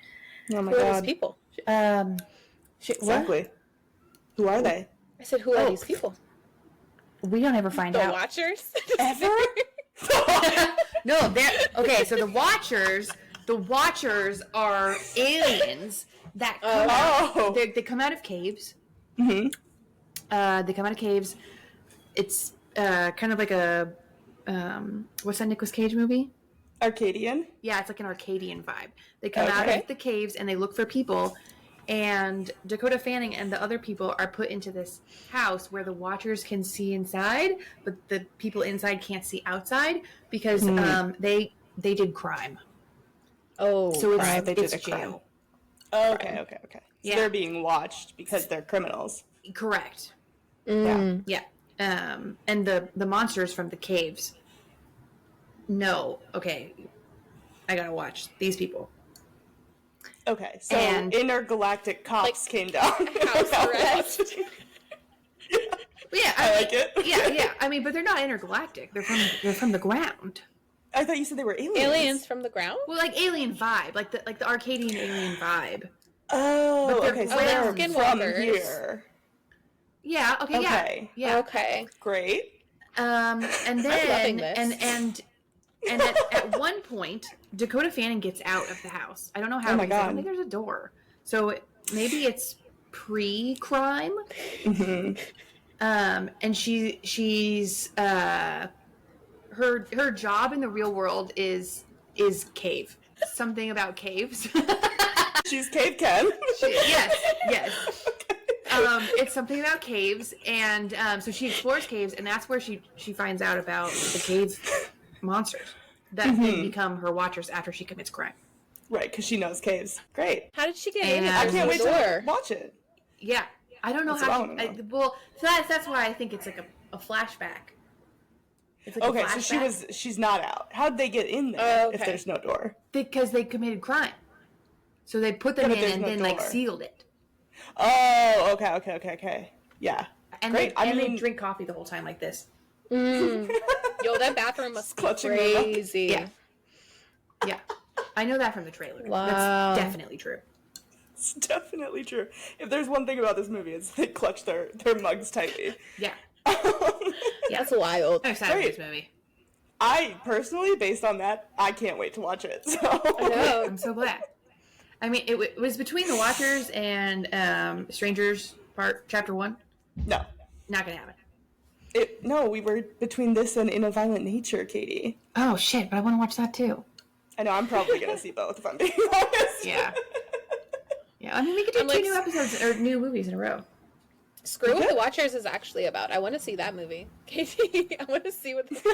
Oh my Who are god. these people? Exactly. Who are they? I said, who are these people? We don't ever find The out. Watchers? Ever? No, they're okay. So the Watchers are aliens that come out. They come out of caves. Mm-hmm. They come out of caves. It's kind of like a what's that Nicolas Cage movie? Arcadian? Yeah, it's like an Arcadian vibe. They come out of the caves and they look for people. And Dakota Fanning and the other people are put into this house where the Watchers can see inside, but the people inside can't see outside because they did crime. Oh, So it's, Right, they did it's a crime. jail. Okay. So Yeah. they're being watched because they're criminals. Correct. Mm. Yeah. And the monsters from the caves. No. Okay. I gotta watch these people. Okay, so And- intergalactic cops came down. house arrest. Yeah, I like it. Yeah. I mean, but they're not intergalactic. They're from the ground. I thought you said they were aliens. Aliens from the ground? Well, like alien vibe, like the Arcadian alien vibe. Oh, But they're okay, so ground they're from skinwalkers. here. Yeah. Okay. Okay. Yeah. Okay. Great. And loving then this. and at one point, Dakota Fanning gets out of the house. I don't know how. Oh my because I don't God. think there's a door. So maybe it's pre-crime. Mm-hmm. And she's her job in the real world is cave. Something about caves. She's Cave Ken. Yes. It's something about caves, and so she explores caves, and that's where she finds out about the cave monsters that then become her Watchers after she commits crime. Right, because she knows caves. Great. How did she get in? And- I can't wait to Door? watch it. Yeah, I don't know That's what I how. wanna know. Well, so that's why I think it's like a flashback. It's like Okay, a so flashback she's not out. How'd they get in there Oh, if okay. there's no door? because they committed crime. So they put them Yeah, but in there's and no then like door. sealed it. Oh, okay. Yeah. And Great. they drink coffee the whole time like this. Mm. Yo, that bathroom must be Clutching them up. crazy. Yeah. Yeah. I know that from the trailer. Wow. That's definitely true. It's definitely true. If there's one thing about this movie, it's they clutch their mugs tightly. Yeah. That's wild. I'm excited for Great. this movie. I personally, based on that, I can't wait to watch it. So I know. I'm so glad. I mean, it was between The Watchers and Strangers Chapter 1. no, Not gonna happen. no, we were between this and In a Violent Nature, Katie. Oh, shit, but I want to watch that too. I know I'm probably gonna see both if I'm being honest. Yeah. Yeah, I mean, we could do I'm two like- new episodes or new movies in a row. Screw what The Watchers is actually about. I want to see that movie. Katie, I want to see what this you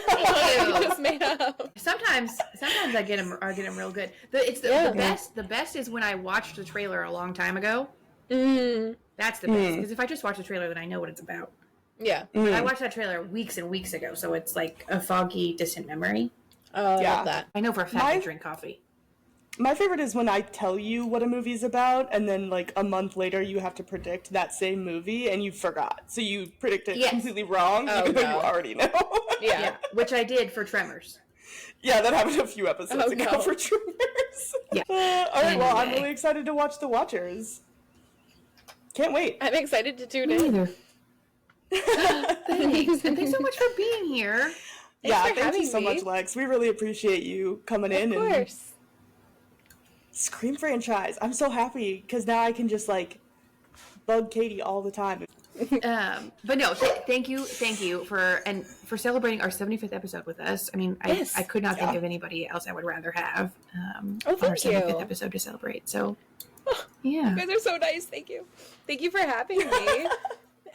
just made up. Sometimes I get them real good. The best is when I watched the trailer a long time ago. Mm. That's the best because if I just watch the trailer, then I know what it's about. Yeah. But I watched that trailer weeks and weeks ago, so it's like a foggy, distant memory. Oh, I Yeah. love that. I know for a fact My- I drink coffee. My favorite is when I tell you what a movie's about, and then like a month later you have to predict that same movie, and you forgot. So you predict it Yes. completely wrong, Oh, even though no. you already know. Yeah. Yeah, which I did for Tremors. Yeah, that happened a few episodes Oh, ago no. for Tremors. Yeah. All right, well, I'm Anyway. really excited to watch The Watchers. Can't wait. I'm excited to tune in. Neither. Thanks. And thanks so much for being here. Yeah, for thank you having so me. much, Lex. We really appreciate you coming in. Of And course. Scream franchise. I'm so happy because now I can just like bug Katie all the time. But no, thank you for celebrating our 75th episode with us. I mean, Yes. I could not think of anybody else I would rather have on our thank 75th you. episode to celebrate. So, yeah. You guys are so nice. Thank you. Thank you for having me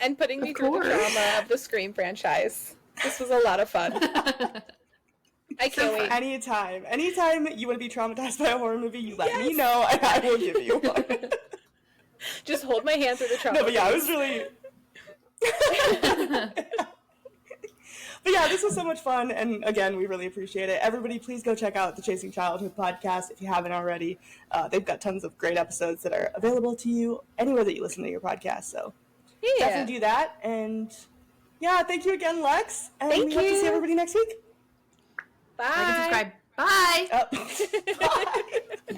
and putting me Of through the course. drama of the Scream franchise. This was a lot of fun. I can't wait. Anytime you want to be traumatized by a horror movie, you let me know and I will give you one. Just hold my hand through the trauma. No, but yeah, it was really. But yeah, this was so much fun, and again, we really appreciate it. Everybody, please go check out the Chasing Childhood podcast if you haven't already. They've got tons of great episodes that are available to you anywhere that you listen to your podcast, so definitely do that. And yeah, thank you again, Lex, and we hope to see everybody next week. Bye. Like and subscribe. Bye. Bye.